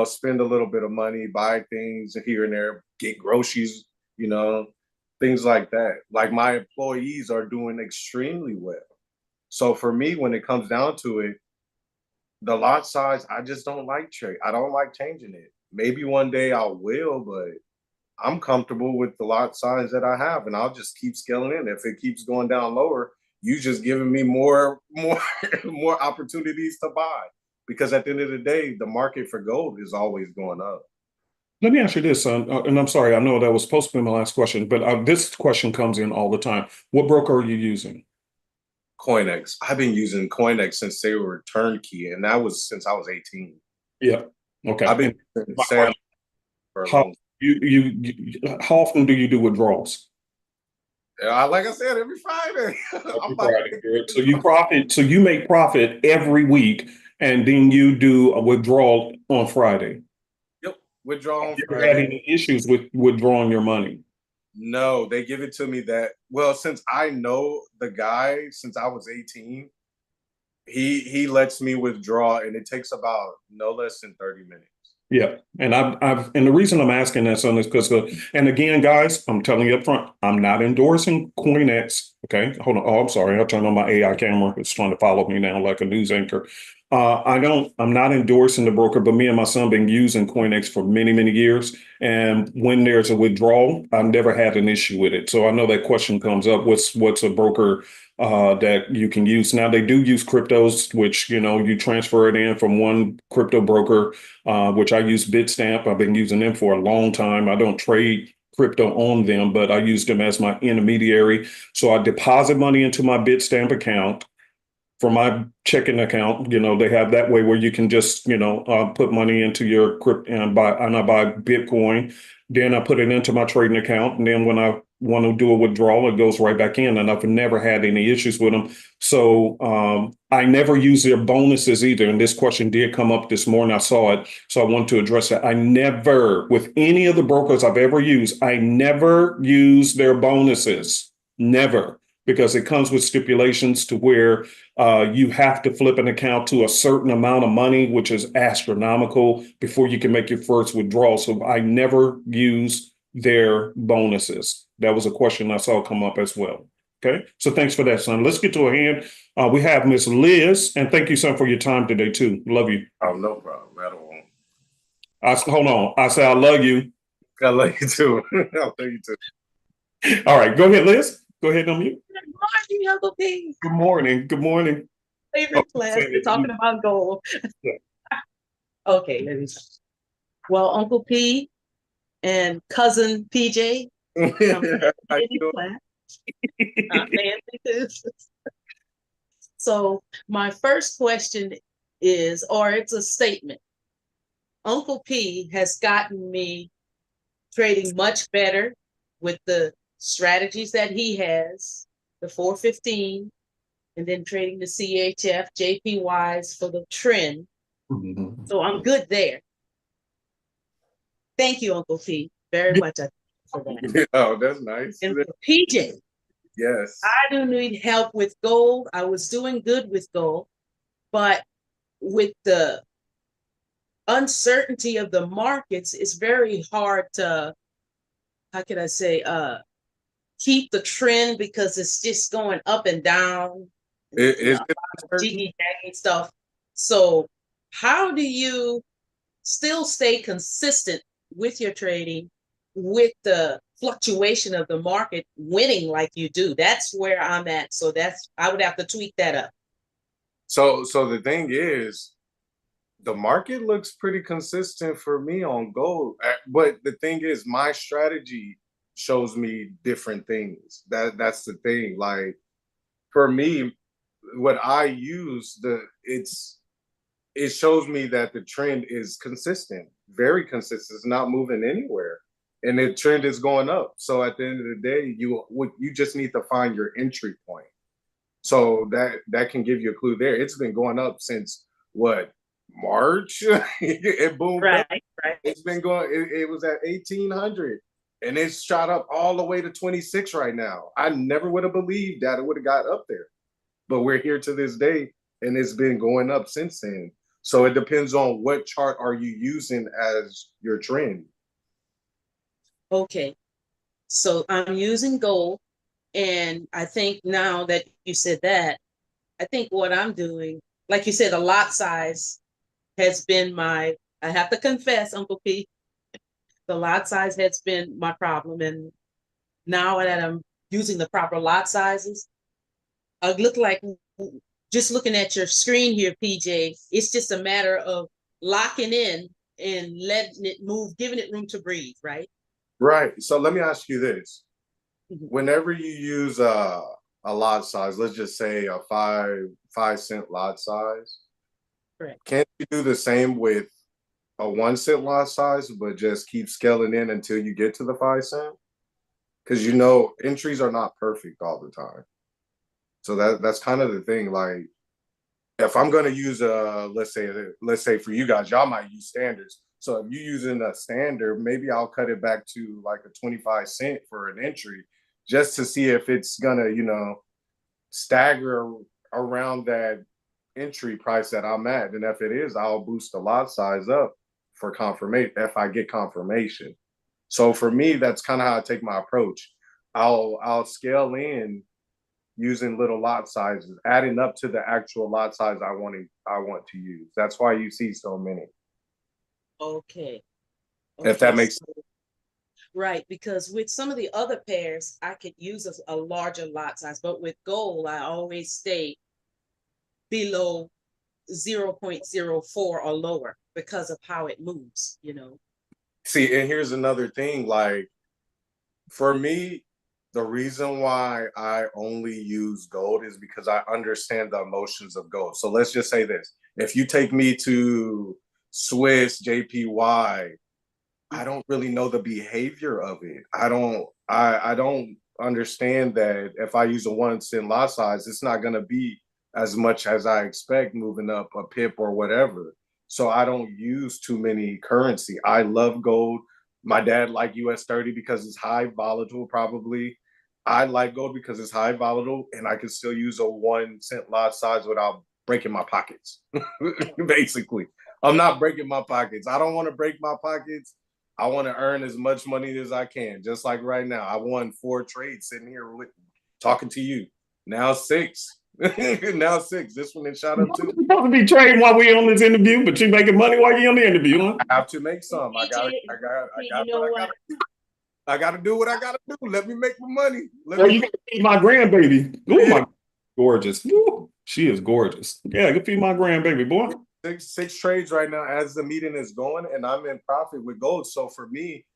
spend a little bit of money, buy things here and there, get groceries, things like that. Like, my employees are doing extremely well. So for me, when it comes down to it, the lot size, I just don't like trade. I don't like changing it. Maybe one day I will, but I'm comfortable with the lot size that I have, and I'll just keep scaling in. If it keeps going down lower, you just giving me more more opportunities to buy. Because at the end of the day, the market for gold is always going up. Let me ask you this, and I'm sorry, I know that was supposed to be my last question, but this question comes in all the time. What broker are you using? CoinEx. I've been using CoinEx since they were turnkey, and that was since I was 18. Yeah. Okay. I've been And using my Sam question, for a how long how often do you do withdrawals? time. Like I said, every Friday. I'm Every about to Friday. take Good. a So you withdrawal. profit. So you make profit every week, and then you do a withdrawal on Friday. Yep, withdraw on You ever had Friday. any issues with withdrawing your money? No, they give it to me that well, since I know the guy since I was 18, he lets me withdraw and it takes about no less than 30 minutes. Yeah, and and the reason I'm asking that, son, is because, and again, guys, I'm telling you up front, I'm not endorsing CoinX. Okay, hold on. Oh, I'm sorry. I'll turn on my AI camera. It's trying to follow me now like a news anchor. I'm not endorsing the broker, but me and my son been using CoinX for many, many years. And when there's a withdrawal, I've never had an issue with it. So I know that question comes up. What's a broker that you can use? Now they do use cryptos, which you transfer it in from one crypto broker, which I use Bitstamp. I've been using them for a long time. I don't trade crypto on them, but I use them as my intermediary. So I deposit money into my Bitstamp account from my checking account. They have that way where you can just, put money into your crypto and I buy Bitcoin. Then I put it into my trading account. And then when I want to do a withdrawal, it goes right back in. And I've never had any issues with them. So I never use their bonuses either. And this question did come up this morning. I saw it. So I want to address that. I never, with any of the brokers I've ever used, I never use their bonuses. Never. Because it comes with stipulations to where you have to flip an account to a certain amount of money, which is astronomical, before you can make your first withdrawal. So I never use their bonuses. That was a question I saw come up as well. Okay, so thanks for that, son. Let's get to a hand. We have Miss Liz, and thank you, son, for your time today too. Love you. Oh, no problem at all. Hold on. I say I love you. I love you too. I love you too. All right, go ahead, Liz. Go ahead, on mute. Good morning, Uncle P. Good morning. Good morning. Favorite class. We're talking about gold. Yeah. Okay, let me start. Well, Uncle P and cousin PJ, I'm How you in doing? class. Nancy too. So my first question is, or it's a statement. Uncle P has gotten me trading much better with the strategies that he has, the 415, and then trading the CHF, JPYs for the trend. Mhm. So I'm good there. Thank you, Uncle P, very much for that. Oh, that's nice. And for PJ, Yes. I do need help with gold. I was doing good with gold, but with the uncertainty of the markets, it's very hard to, how can I say, keep the trend because it's just going up and down. Is it Jiggy-jaggy stuff. So how do you still stay consistent with your trading with the fluctuation of the market winning like you do? That's where I'm at. So I would have to tweak that up. so the thing is, the market looks pretty consistent for me on gold. But the thing is, my strategy shows me different things. That's the thing. Like for me, what I use, it shows me that the trend is consistent, very consistent. It's not moving anywhere, and the trend is going up. So at the end of the day, you just need to find your entry point. So that can give you a clue there. It's been going up since what, March? It boomed up. Right. It's been going. It was at 1800, and it's shot up all the way to 26 right now. I never would have believed that it would have got up there, but we're here to this day, and it's been going up since then. So it depends on what chart are you using as your trend. Okay. So I'm using gold. And I think now that you said that, I think what I'm doing, like you said, the lot size has been I have to confess, Uncle P, the lot size has been my problem. And now that I'm using the proper lot sizes, I look like, just looking at your screen here, PJ, it's just a matter of locking in and letting it move, giving it room to breathe, right? Right. So let me ask you this. Mhm. Whenever you use a lot size, let's just say a 5 cent lot size, Correct. can't you do the same with a 1 cent lot size, but just keep scaling in until you get to the 5 cent? Because entries are not perfect all the time. So that's kind of the thing. Like, if I'm gonna use let's say for you guys, y'all might use standards. So if you're using a standard, maybe I'll cut it back to like a 25 cent for an entry, just to see if it's gonna, stagger around that entry price that I'm at. And if it is, I'll boost the lot size up for confirmation if I get confirmation. So for me, that's kind of how I take my approach. I'll scale in using little lot sizes, adding up to the actual lot size I want to use. That's why you see so many. Okay. If that makes sense. Right, because with some of the other pairs, I could use a larger lot size, but with gold, I always stay below 0.04 or lower because of how it moves, See, and here's another thing. Like, for me, the reason why I only use gold is because I understand the emotions of gold. So let's just say this. If you take me to Swiss, JPY, I don't really know the behavior of it. I don't understand that if I use a 1 cent lot size, it's not going to be as much as I expect moving up a pip or whatever. So I don't use too many currency. I love gold. My dad liked US 30 because it's high volatile, probably. I like gold because it's high volatile and I can still use a 1 cent lot size without breaking my pockets. Basically, I'm not breaking my pockets. I don't want to break my pockets. I want to earn as much money as I can. Just like right now, I won 4 trades sitting here talking to you. Now 6. Now 6. This one it shot up to. You're supposed to be trading while we on this interview, but you making money while you're on the interview, huh? I have to make some. I got I gotta do what I gotta do. Let me make my money. You gotta feed my grandbaby. Oh my, gorgeous. Ooh, she is gorgeous. Yeah, you can feed my grandbaby, boy. Six trades right now as the meeting is going, and I'm in profit with gold. So for me,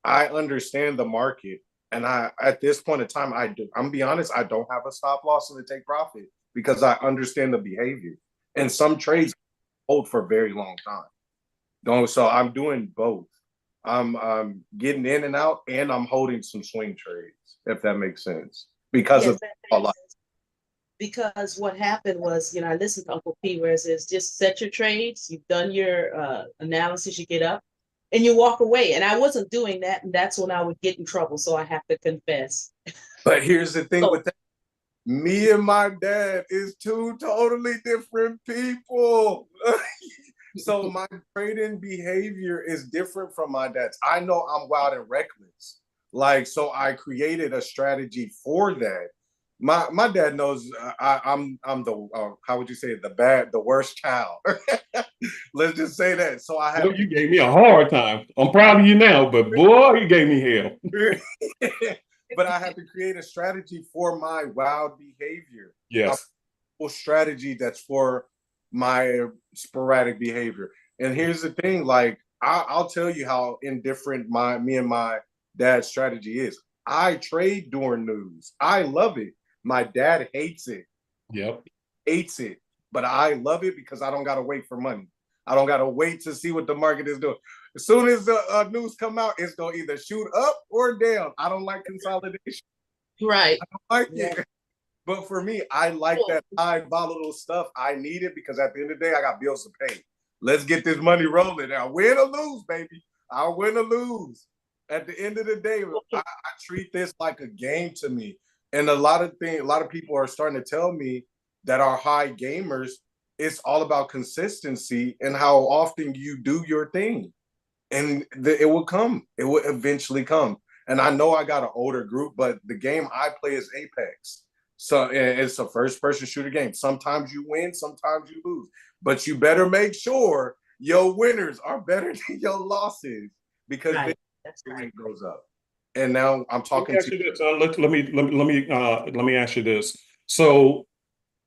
I understand the market, and at this point in time, I'm gonna be honest, I don't have a stop loss and to take profit because I understand the behavior. And some trades hold for a very long time. So I'm doing both. I'm getting in and out, and I'm holding some swing trades, if that makes sense. Because of a lot. Because what happened was, I listened to Uncle P where it says just set your trades, you've done your analysis, you get up and you walk away. And I wasn't doing that, and that's when I would get in trouble. So I have to confess. But here's the thing with that. Me and my dad is two totally different people. So my trading behavior is different from my dad's. I know I'm wild and reckless. So I created a strategy for that. My dad knows I'm the how would you say it? The worst child. Let's just say that. So I have. You gave me a hard time. I'm proud of you now, but boy, you gave me hell. But I have to create a strategy for my wild behavior. Yes. A strategy that's for my sporadic behavior. And here's the thing, I'll tell you how indifferent me and my dad's strategy is. I trade during news. I love it. My dad hates it. Yep. Hates it. But I love it because I don't got to wait for money. I don't got to wait to see what the market is doing. As soon as the news come out, it's going to either shoot up or down. I don't like consolidation. Right. I don't like it. But for me, I like that high volatile stuff. I need it because at the end of the day, I got bills to pay. Let's get this money rolling. I win or lose, baby. I win or lose. At the end of the day, I treat this like a game to me. And a lot of people are starting to tell me that are high gamers, it's all about consistency and how often you do your thing. And it will come. It will eventually come. And I know I got an older group, but the game I play is Apex. So it's a first-person shooter game. Sometimes you win, sometimes you lose. But you better make sure your winners are better than your losses because then it goes up. And now I'm talking to you. Let me ask you this. So,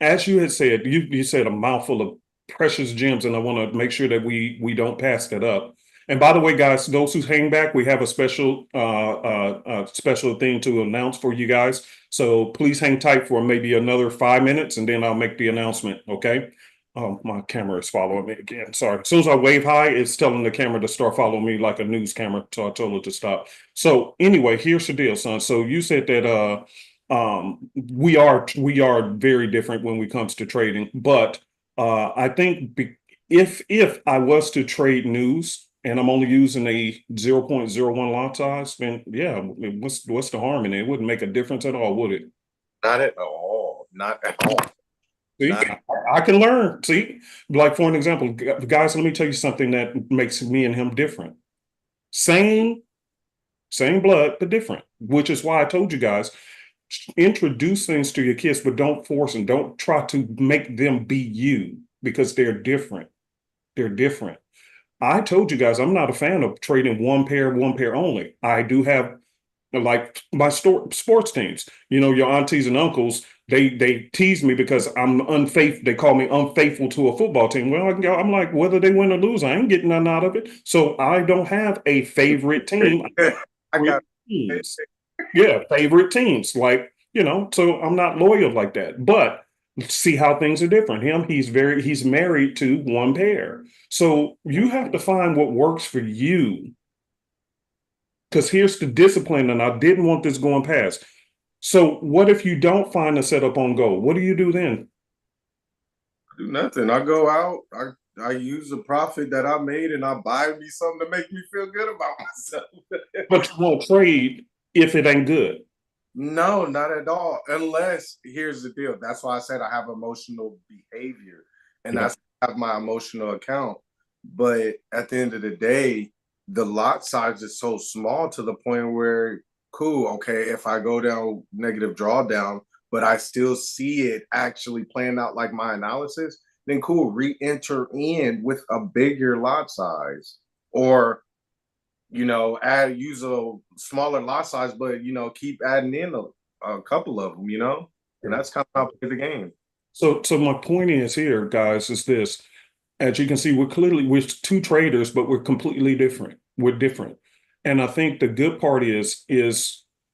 as you had said, you said a mouthful of precious gems, and I want to make sure that we don't pass that up. And by the way, guys, those who hang back, we have a special special thing to announce for you guys. So please hang tight for maybe another 5 minutes, and then I'll make the announcement. Okay. Oh, my camera is following me again. Sorry. As soon as I wave high, it's telling the camera to start following me like a news camera. So I told it to stop. So anyway, here's the deal, son. So you said that we are very different when it comes to trading, but I think if I was to trade news and I'm only using a 0.01 lot size, then yeah, I mean, what's the harm in it? It wouldn't make a difference at all, would it? Not at all. Not at all. See, I can learn. See, like for an example, guys, let me tell you something that makes me and him different. Same blood, but different, which is why I told you guys, introduce things to your kids, but don't force them. Don't try to make them be you because they're different. They're different. I told you guys, I'm not a fan of trading one pair only. I do have like my sports teams. You know, your aunties and uncles, they tease me because I'm unfaithful. They call me unfaithful to a football team. Well, I'm like, whether they win or lose, I ain't getting nothing out of it. So I don't have a favorite team. I got teams. Yeah, favorite teams. Like, you know, so I'm not loyal like that. But see how things are different. He's married to one pair. So you have to find what works for you. Because here's the discipline, and I didn't want this going past. So what if you don't find a setup on gold? What do you do then? do nothing. I go out, I use the profit that I made and I buy me something to make me feel good about myself. But you won't trade if it ain't good. No, not at all. Unless, here's the deal. That's why I said I have emotional behavior, and Yeah. that's I have my emotional account. But at the end of the day, the lot size is so small to the point where, cool, okay, if I go down negative drawdown, but I still see it actually playing out like my analysis, then cool, re-enter in with a bigger lot size. Or use a smaller lot size, but keep adding in a couple of them, and that's kind of how I play the game. So my point is here, guys, is this. As you can see, we're two traders, but we're completely different. We're different. And I think the good part is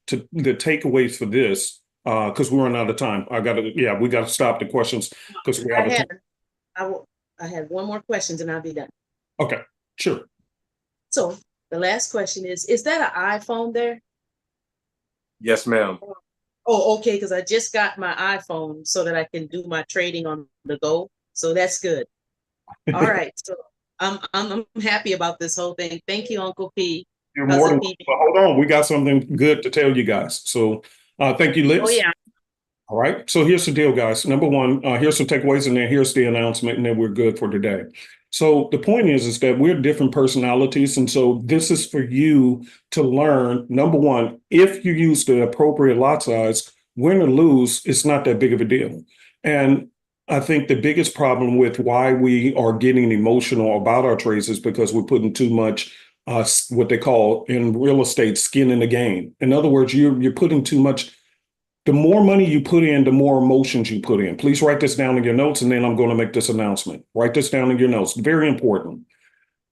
to the takeaways for this, because we're running out of time. We gotta stop the questions because we have I had one more question and I'll be done. Okay, sure. So the last question is that an iPhone there? Yes, ma'am. Oh, okay, because I just got my iPhone so that I can do my trading on the go. So that's good. All right. So I'm happy about this whole thing. Thank you, Uncle P. You're more than welcome. But hold on, we got something good to tell you guys. So thank you, Liz. Oh, yeah. All right. So here's the deal, guys. Number one, here's some takeaways, and then here's the announcement, and then we're good for today. So the point is that we're different personalities. And so this is for you to learn. Number one, if you use the appropriate lot size, win or lose, it's not that big of a deal. And I think the biggest problem with why we are getting emotional about our trades is because we're putting too much what they call in real estate skin in the game. In other words, you're putting too much. The more money you put in, the more emotions you put in. Please write this down in your notes, and then I'm going to make this announcement. Write this down in your notes. Very important.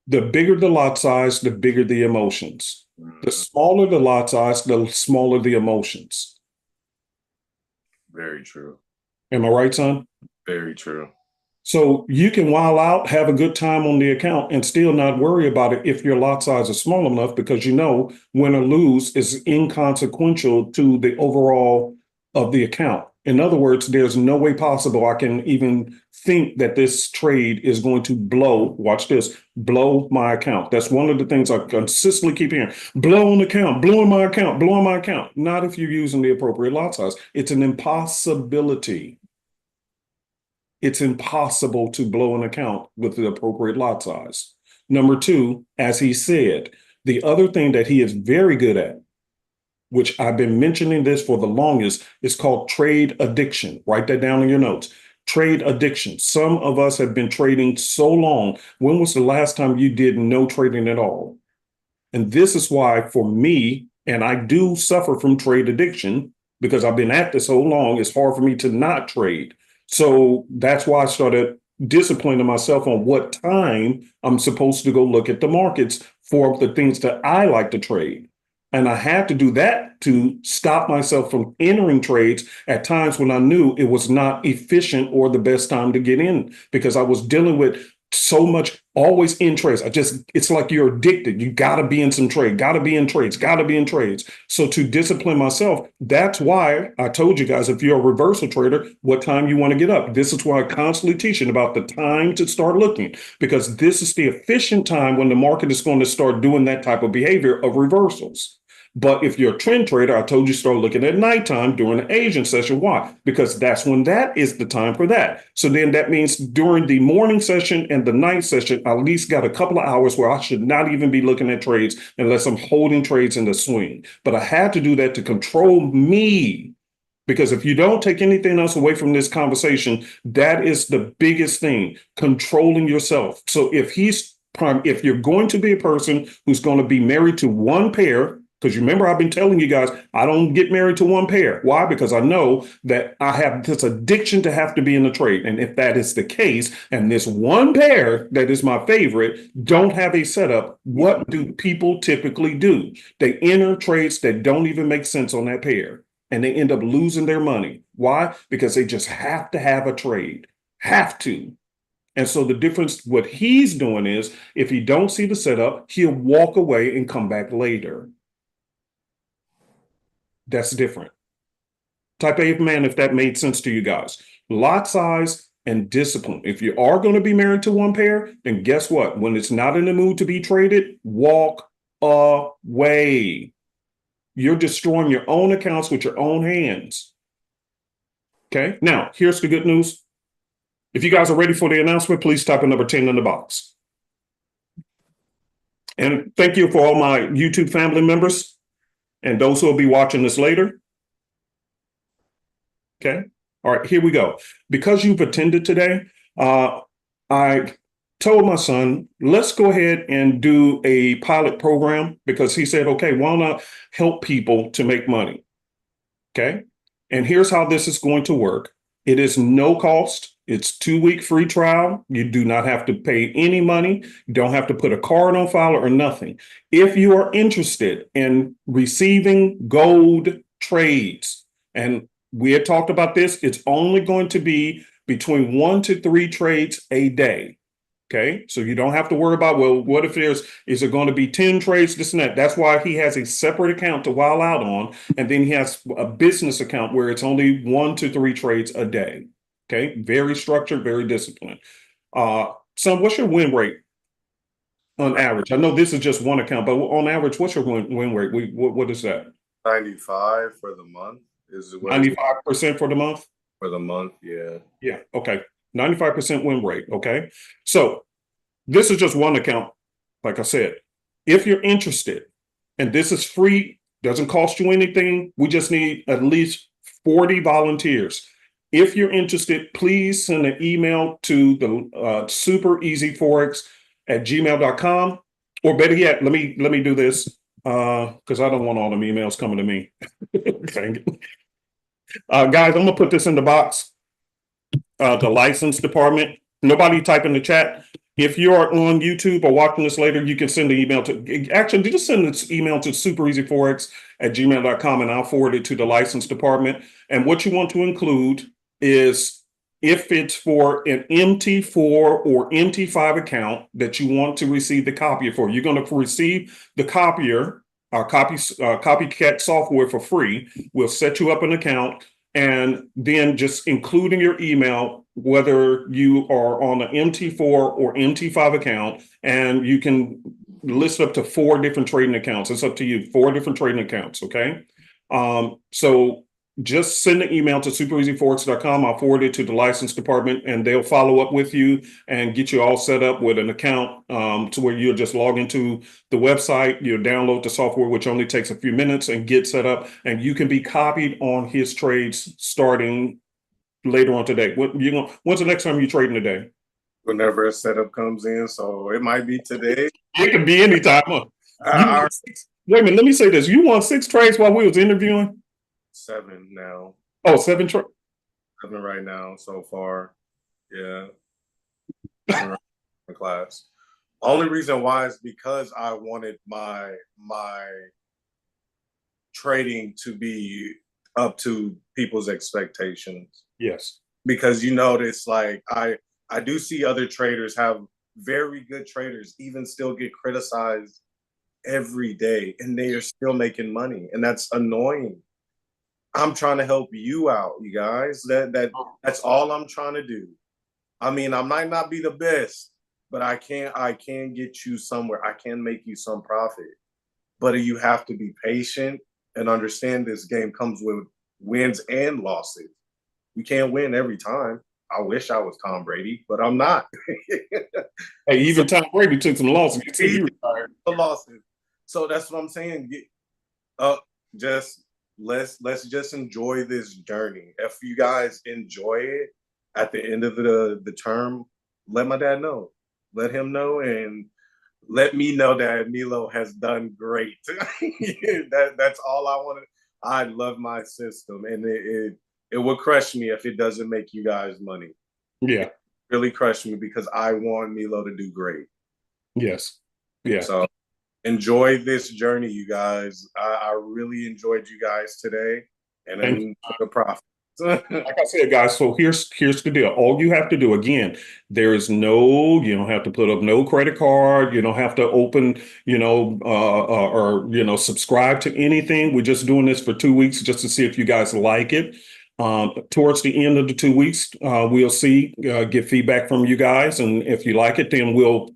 The bigger the lot size, the bigger the emotions. The smaller the lot size, the smaller the emotions. Very true. Am I right, son? Very true. So you can wild out, have a good time on the account, and still not worry about it if your lot size is small enough, because win or lose is inconsequential to the overall of the account. In other words, there's no way possible I can even think that this trade is going to blow my account. That's one of the things I consistently keep hearing. Blowing account, blowing my account, blowing my account. Not if you're using the appropriate lot size. It's an impossibility. It's impossible to blow an account with the appropriate lot size. Number two, as he said, the other thing that he is very good at, which I've been mentioning this for the longest, is called trade addiction. Write that down in your notes. Trade addiction. Some of us have been trading so long. When was the last time you did no trading at all? And this is why, for me, and I do suffer from trade addiction because I've been at this so long, it's hard for me to not trade. So that's why I started disciplining myself on what time I'm supposed to go look at the markets for the things that I like to trade. And I had to do that to stop myself from entering trades at times when I knew it was not efficient or the best time to get in, because I was dealing with so much always in trades. It's like you're addicted. You got to be in some trade, got to be in trades, got to be in trades. So to discipline myself, that's why I told you guys, if you're a reversal trader, what time you want to get up. This is why I constantly teaching about the time to start looking, because this is the efficient time when the market is going to start doing that type of behavior of reversals. But if you're a trend trader, I told you start looking at nighttime during the Asian session. Why? Because that's when that is the time for that. So then that means during the morning session and the night session, I at least got a couple of hours where I should not even be looking at trades unless I'm holding trades in the swing. But I had to do that to control me. Because if you don't take anything else away from this conversation, that is the biggest thing, controlling yourself. So if you're going to be a person who's going to be married to one pair, because you remember, I've been telling you guys, I don't get married to one pair. Why? Because I know that I have this addiction to have to be in the trade. And if that is the case, and this one pair that is my favorite don't have a setup, what do people typically do? They enter trades that don't even make sense on that pair, and they end up losing their money. Why? Because they just have to have a trade. Have to. And so the difference, what he's doing is, if he don't see the setup, he'll walk away and come back later. That's different. Type A man, if that made sense to you guys. Lot size and discipline. If you are going to be married to one pair, then guess what? When it's not in the mood to be traded, walk away. You're destroying your own accounts with your own hands. Okay, now here's the good news. If you guys are ready for the announcement, please type in number 10 in the box. And thank you for all my YouTube family members and those who will be watching this later. Okay. All right, here we go. Because you've attended today, I told my son, let's go ahead and do a pilot program, because he said, okay, why not help people to make money? Okay. And here's how this is going to work. It is no cost. It's 2-week free trial. You do not have to pay any money. You don't have to put a card on file or nothing. If you are interested in receiving gold trades, and we had talked about this, it's only going to be between 1 to 3 trades a day. Okay, so you don't have to worry about, well, what if is it going to be 10 trades, this and that? That's why he has a separate account to while out on. And then he has a business account where it's only 1 to 3 trades a day. Okay, very structured, very disciplined. Son, what's your win rate on average? I know this is just one account, but on average, what's your win rate? What is that? 95 for the month. Is 95% for the month? For the month, yeah. Yeah, okay. 95% win rate, okay? So this is just one account, like I said. If you're interested, and this is free, doesn't cost you anything, we just need at least 40 volunteers. If you're interested, please send an email to the superezforex@gmail.com, or better yet, let me do this, because I don't want all them emails coming to me. Dang it. Guys, I'm gonna put this in the box. The license department. Nobody type in the chat. If you're on YouTube or watching this later, you can send the email to, actually, just send this email to superezforex@gmail.com, and I'll forward it to the license department. And what you want to include is, if it's for an MT4 or MT5 account that you want to receive the copier for, you're going to receive the copier, copycat software for free. We'll set you up an account, and then just including your email, whether you are on an MT4 or MT5 account, and you can list up to 4 different trading accounts. It's up to you, 4 different trading accounts, okay? So just send an email to superezforex.com. I'll forward it to the license department, and they'll follow up with you and get you all set up with an account, to where you'll just log into the website, you'll download the software, which only takes a few minutes, and get set up, and you can be copied on his trades starting later on today. When's the next time you're trading today? Whenever a setup comes in, so it might be today. It can be anytime. Wait a minute, let me say this. You won 6 trades while we was interviewing? 7 now. Oh, 7 trades. 7 right now so far. Yeah. class. Only reason why is because I wanted my trading to be up to people's expectations. Yes. Because you notice, like I do see other traders have very good traders even still get criticized every day, and they are still making money, and that's annoying. I'm trying to help you out, you guys. That's all I'm trying to do. I mean, I might not be the best, but I can get you somewhere. I can make you some profit. But you have to be patient and understand this game comes with wins and losses. We can't win every time. I wish I was Tom Brady, but I'm not. Hey, even Tom Brady took some losses. You see, he The retired. losses. So that's what I'm saying. Uh, just let's just enjoy this journey. If you guys enjoy it at the end of the term, let my dad know. Let him know, and let me know that Milo has done great. That's all I wanted. I love my system, and it would crush me if it doesn't make you guys money. Yeah. Really crush me because I want Milo to do great. Yes. Yeah. So enjoy this journey, you guys. I really enjoyed you guys today, and then the profit. Like I said, guys, so here's the deal. All you have to do, again, you don't have to put up no credit card. You don't have to open, or subscribe to anything. We're just doing this for 2 weeks just to see if you guys like it. Towards the end of the 2 weeks, we'll get feedback from you guys. And if you like it, then we'll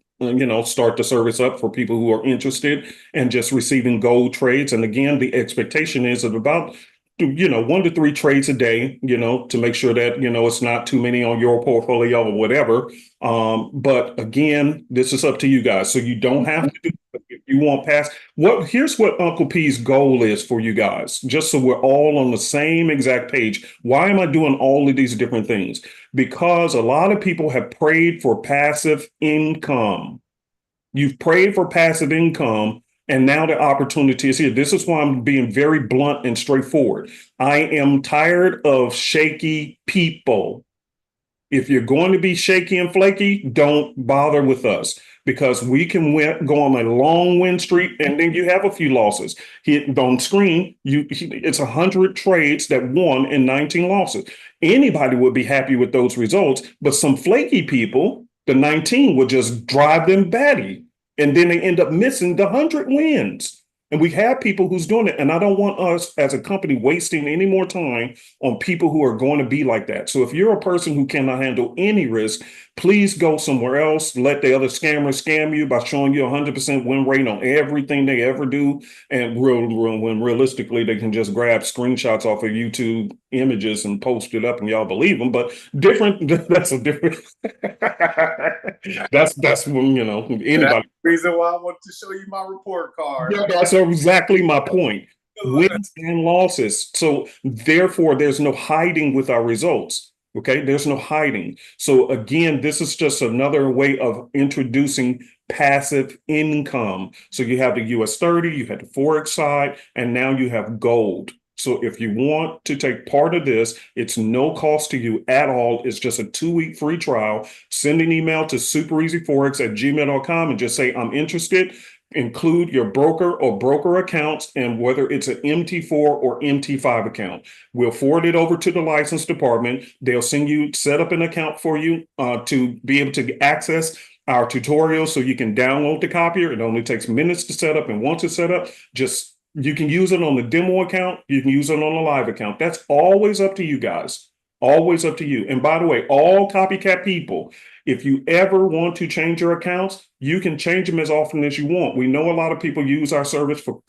start the service up for people who are interested in just receiving gold trades. And again, the expectation is of about 1 to 3 trades a day, to make sure that, it's not too many on your portfolio or whatever. But again, this is up to you guys. So you don't have to do it if you want past here's what Uncle P's goal is for you guys, just so we're all on the same exact page. Why am I doing all of these different things? Because a lot of people have prayed for passive income. You've prayed for passive income, and now the opportunity is here. This is why I'm being very blunt and straightforward. I am tired of shaky people. If you're going to be shaky and flaky, don't bother with us, because we can go on a long win streak and then you have a few losses. Hit on screen, it's 100 trades that won and 19 losses. Anybody would be happy with those results, but some flaky people, the 19 would just drive them batty, and then they end up missing the 100 wins. And we have people who's doing it. And I don't want us as a company wasting any more time on people who are going to be like that. So if you're a person who cannot handle any risk, please go somewhere else. Let the other scammers scam you by showing you 100% win rate on everything they ever do. And when realistically, they can just grab screenshots off of YouTube images and post it up and y'all believe them. But that's a different, that's when, anybody. That's the reason why I want to show you my report card. Yeah, that's exactly my point. Wins and losses. So therefore, there's no hiding with our results. Okay, there's no hiding. So again, this is just another way of introducing passive income. So you have the US 30, you have the Forex side, and now you have gold. So if you want to take part of this, it's no cost to you at all. It's just a 2-week free trial. Send an email to superezforex@gmail.com and just say, I'm interested. Include your broker or broker accounts, and whether it's an MT4 or MT5 account. We'll forward it over to the license department. They'll set up an account for you to be able to access our tutorials, so you can download the copier. It only takes minutes to set up, and once it's set up, you can use it on the demo account. You can use it on the live account. That's always up to you guys. Always up to you. And by the way, all copycat people, if you ever want to change your accounts, you can change them as often as you want. We know a lot of people use our service for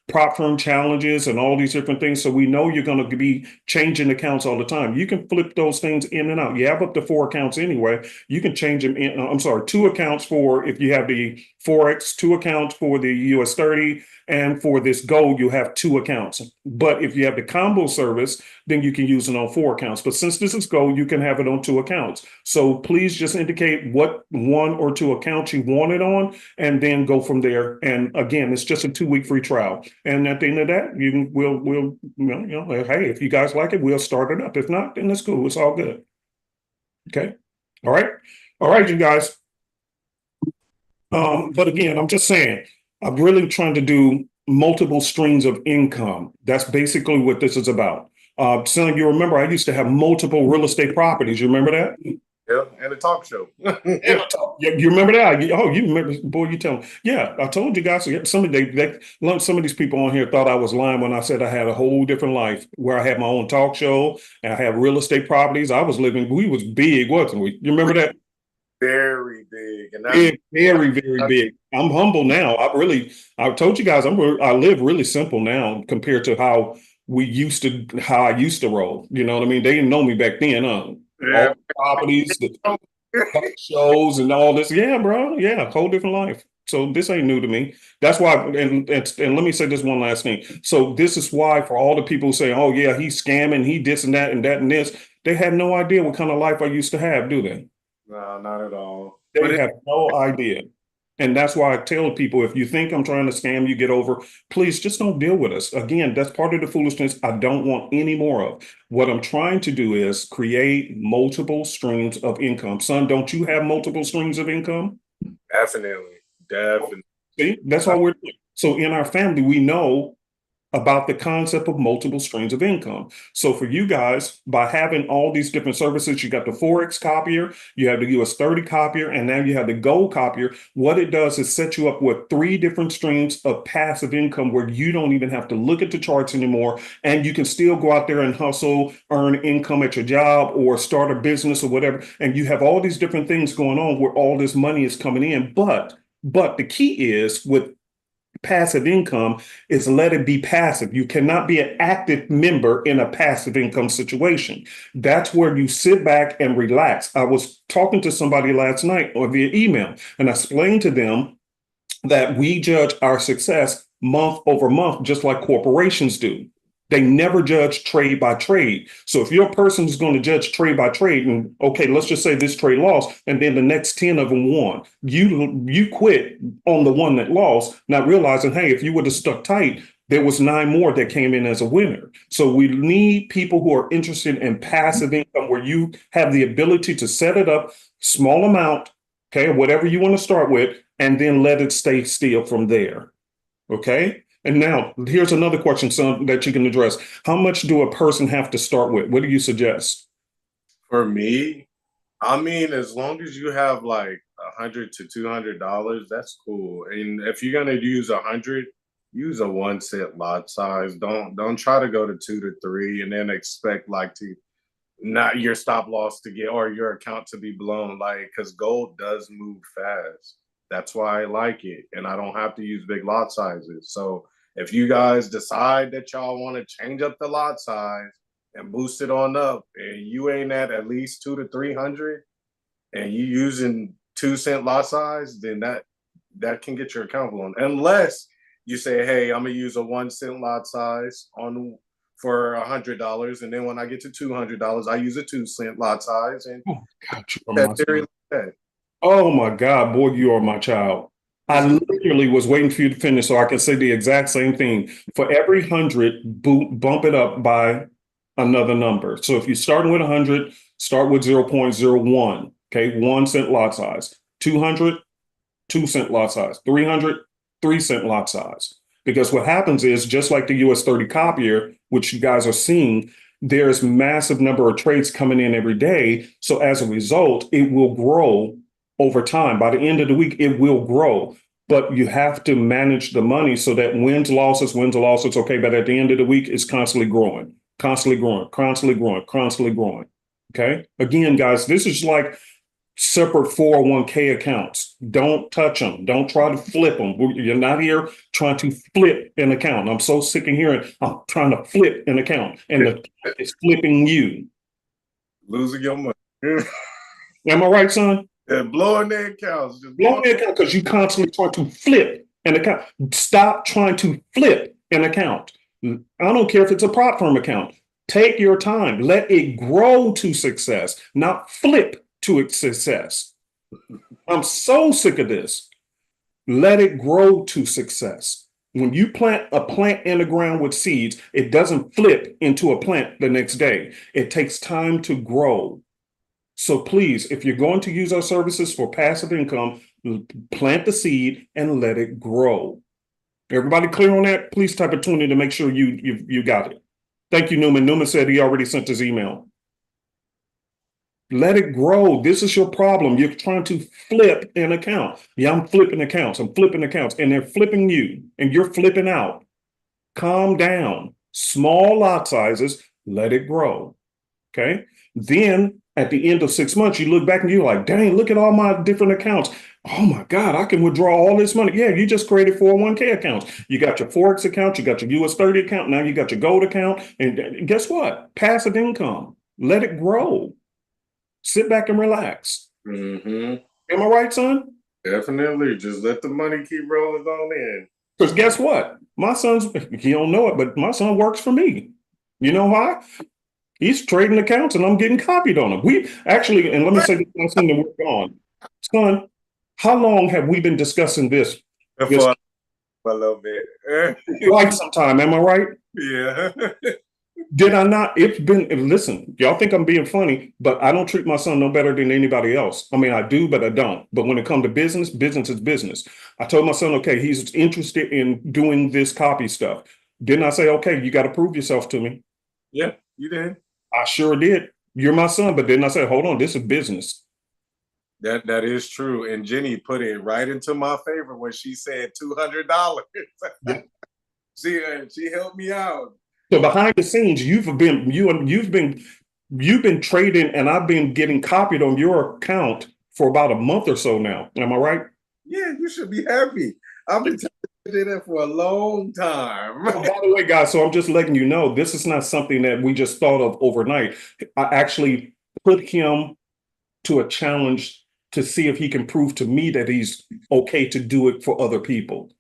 prop firm challenges and all these different things. So we know you're going to be changing accounts all the time. You can flip those things in and out. You have up to 4 accounts anyway. You can change them in. 2 accounts for if you have the Forex, 2 accounts for the US 30, and for this gold, you have 2 accounts. But if you have the combo service, then you can use it on 4 accounts. But since this is gold, you can have it on 2 accounts. So please just indicate what 1 or 2 accounts you want it on, and then go from there. And again, it's just a 2-week free trial. And at the end of that, hey, if you guys like it, we'll start it up. If not, then it's cool. It's all good. Okay. All right. All right, you guys. But again, I'm just saying, I'm really trying to do multiple streams of income. That's basically what this is about. Son, you remember I used to have multiple real estate properties. You remember that? Yeah, and a talk show. Yeah, you remember that? Oh, you remember, boy, you tell me. Yeah, I told you guys, some of these people on here thought I was lying when I said I had a whole different life where I had my own talk show and I had real estate properties. We was big, wasn't we? You remember that? Very big, and that's Big, very, very big. I'm humble now. I told you guys, I live really simple now compared to how I used to roll. You know what I mean? They didn't know me back then, huh? All yeah. the properties, the talk shows and all this. Yeah, bro. Yeah, whole different life. So this ain't new to me. That's why, and let me say this one last thing. So this is why for all the people who say, oh yeah, he's scamming, he this and that and that and this, they have no idea what kind of life I used to have, do they? No, not at all. But They have no idea. And that's why I tell people, if you think I'm trying to scam you, get over, please just don't deal with us. Again, that's part of the foolishness I don't want any more of. What I'm trying to do is create multiple streams of income. Son, don't you have multiple streams of income? definitely. See, that's all we're doing. So in our family, we know about the concept of multiple streams of income. So for you guys, by having all these different services, you got the Forex copier, you have the US 30 copier, and now you have the gold copier. What it does is set you up with 3 different streams of passive income where you don't even have to look at the charts anymore. And you can still go out there and hustle, earn income at your job or start a business or whatever. And you have all these different things going on where all this money is coming in. But the key is with passive income is let it be passive. You cannot be an active member in a passive income situation. That's where you sit back and relax. I was talking to somebody last night or via email, and I explained to them that we judge our success month over month, just like corporations do. They never judge trade by trade. So if your person is going to judge trade by trade, and okay, let's just say this trade lost, and then the next 10 of them won, you quit on the one that lost, not realizing, hey, if you would have stuck tight, there was 9 more that came in as a winner. So we need people who are interested in passive income, where you have the ability to set it up, small amount, okay, whatever you want to start with, and then let it stay still from there. Okay. And now here's another question, son, that you can address. How much do a person have to start with? What do you suggest? For me, I mean, as long as you have like $100 to $200, that's cool. And if you're gonna use 100, use a 1 cent lot size. Don't try to go to 2 to 3 and then expect like to not your stop loss to get or your account to be blown. Like, because gold does move fast. That's why I like it, and I don't have to use big lot sizes. So if you guys decide that y'all want to change up the lot size and boost it on up, and you ain't at least 2 to 300, and you using 2 cent lot size, then that can get your account blown. Unless you say, hey, I'm gonna use a 1 cent lot size on for $100, and then when I get to $200, I use a 2 cent lot size, and Oh, God, you are that my theory son. like that. Oh my God, boy, you are my child. I literally was waiting for you to finish so I can say the exact same thing. For every 100, bump it up by another number. So if you're starting with 100, start with 0.01. Okay, 1 cent lot size. 200, 2 cent lot size. 300, 3 cent lot size. Because what happens is, just like the US 30 copier, which you guys are seeing, there's massive number of trades coming in every day. So as a result, it will grow over time. By the end of the week, it will grow. But you have to manage the money so that wins, losses, okay. But at the end of the week, it's constantly growing, constantly growing, constantly growing, constantly growing. Okay. Again, guys, this is like separate 401k accounts. Don't touch them. Don't try to flip them. You're not here trying to flip an account. I'm so sick of hearing I'm trying to flip an account, and the account is flipping you. Losing your money. Am I right, son? And blowing their accounts. Just Blow the account because you constantly trying to flip an account. Stop trying to flip an account. I don't care if it's a prop firm account. Take your time. Let it grow to success, not flip to its success. I'm so sick of this. Let it grow to success. When you plant a plant in the ground with seeds, it doesn't flip into a plant the next day. It takes time to grow. So please, if you're going to use our services for passive income, plant the seed and let it grow. Everybody clear on that? Please type a 20 to make sure you got it. Thank you, Newman. Newman said he already sent his email. Let it grow. This is your problem. You're trying to flip an account. Yeah, I'm flipping accounts. I'm flipping accounts, and they're flipping you, and you're flipping out. Calm down. Small lot sizes. Let it grow. Okay. Then at the end of 6 months, you look back and you're like, dang, look at all my different accounts. Oh my God, I can withdraw all this money. Yeah, you just created 401k accounts. You got your Forex account, you got your US 30 account, now you got your gold account. And guess what? Passive income. Let it grow. Sit back and relax. Mm-hmm. Am I right, son? Definitely. Just let the money keep rolling on in. Because guess what? My son's, he don't know it, but my son works for me. You know why? He's trading accounts and I'm getting copied on them. We actually, and let me say this last thing that we're gone. Son, how long have we been discussing this? For a little bit. Like some time, am I right? Yeah. Did I not? It's been, listen, y'all think I'm being funny, but I don't treat my son no better than anybody else. I mean, I do, but I don't. But when it comes to business, business is business. I told my son, okay, he's interested in doing this copy stuff. Didn't I say, okay, you got to prove yourself to me? Yeah, you did. I sure did. You're my son, but then I said, hold on, this is business. That is true. And Jenny put it right into my favor when she said $200. She helped me out. So behind the scenes, you've been trading, and I've been getting copied on your account for about a month or so now. Am I right? Yeah, you should be happy. I've been doing that for a long time. Oh, by the way, guys, so I'm just letting you know, this is not something that we just thought of overnight. I actually put him to a challenge to see if he can prove to me that he's okay to do it for other people.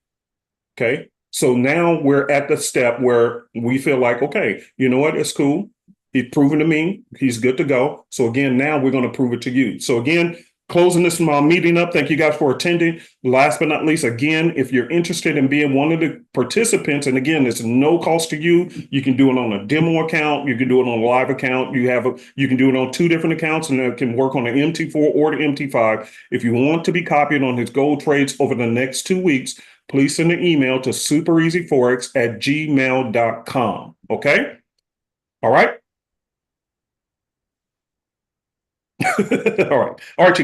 Okay. So now we're at the step where we feel like, okay, you know what? It's cool. He's proven to me he's good to go. So again, now we're going to prove it to you. So again, closing this meeting up. Thank you guys for attending. Last but not least, again, if you're interested in being one of the participants, and again, it's no cost to you. You can do it on a demo account. You can do it on a live account. You can do it on 2 different accounts, and it can work on the MT4 or the MT5. If you want to be copied on his gold trades over the next 2 weeks, please send an email to superezforex@gmail.com. Okay? All right? All right. All right, you guys.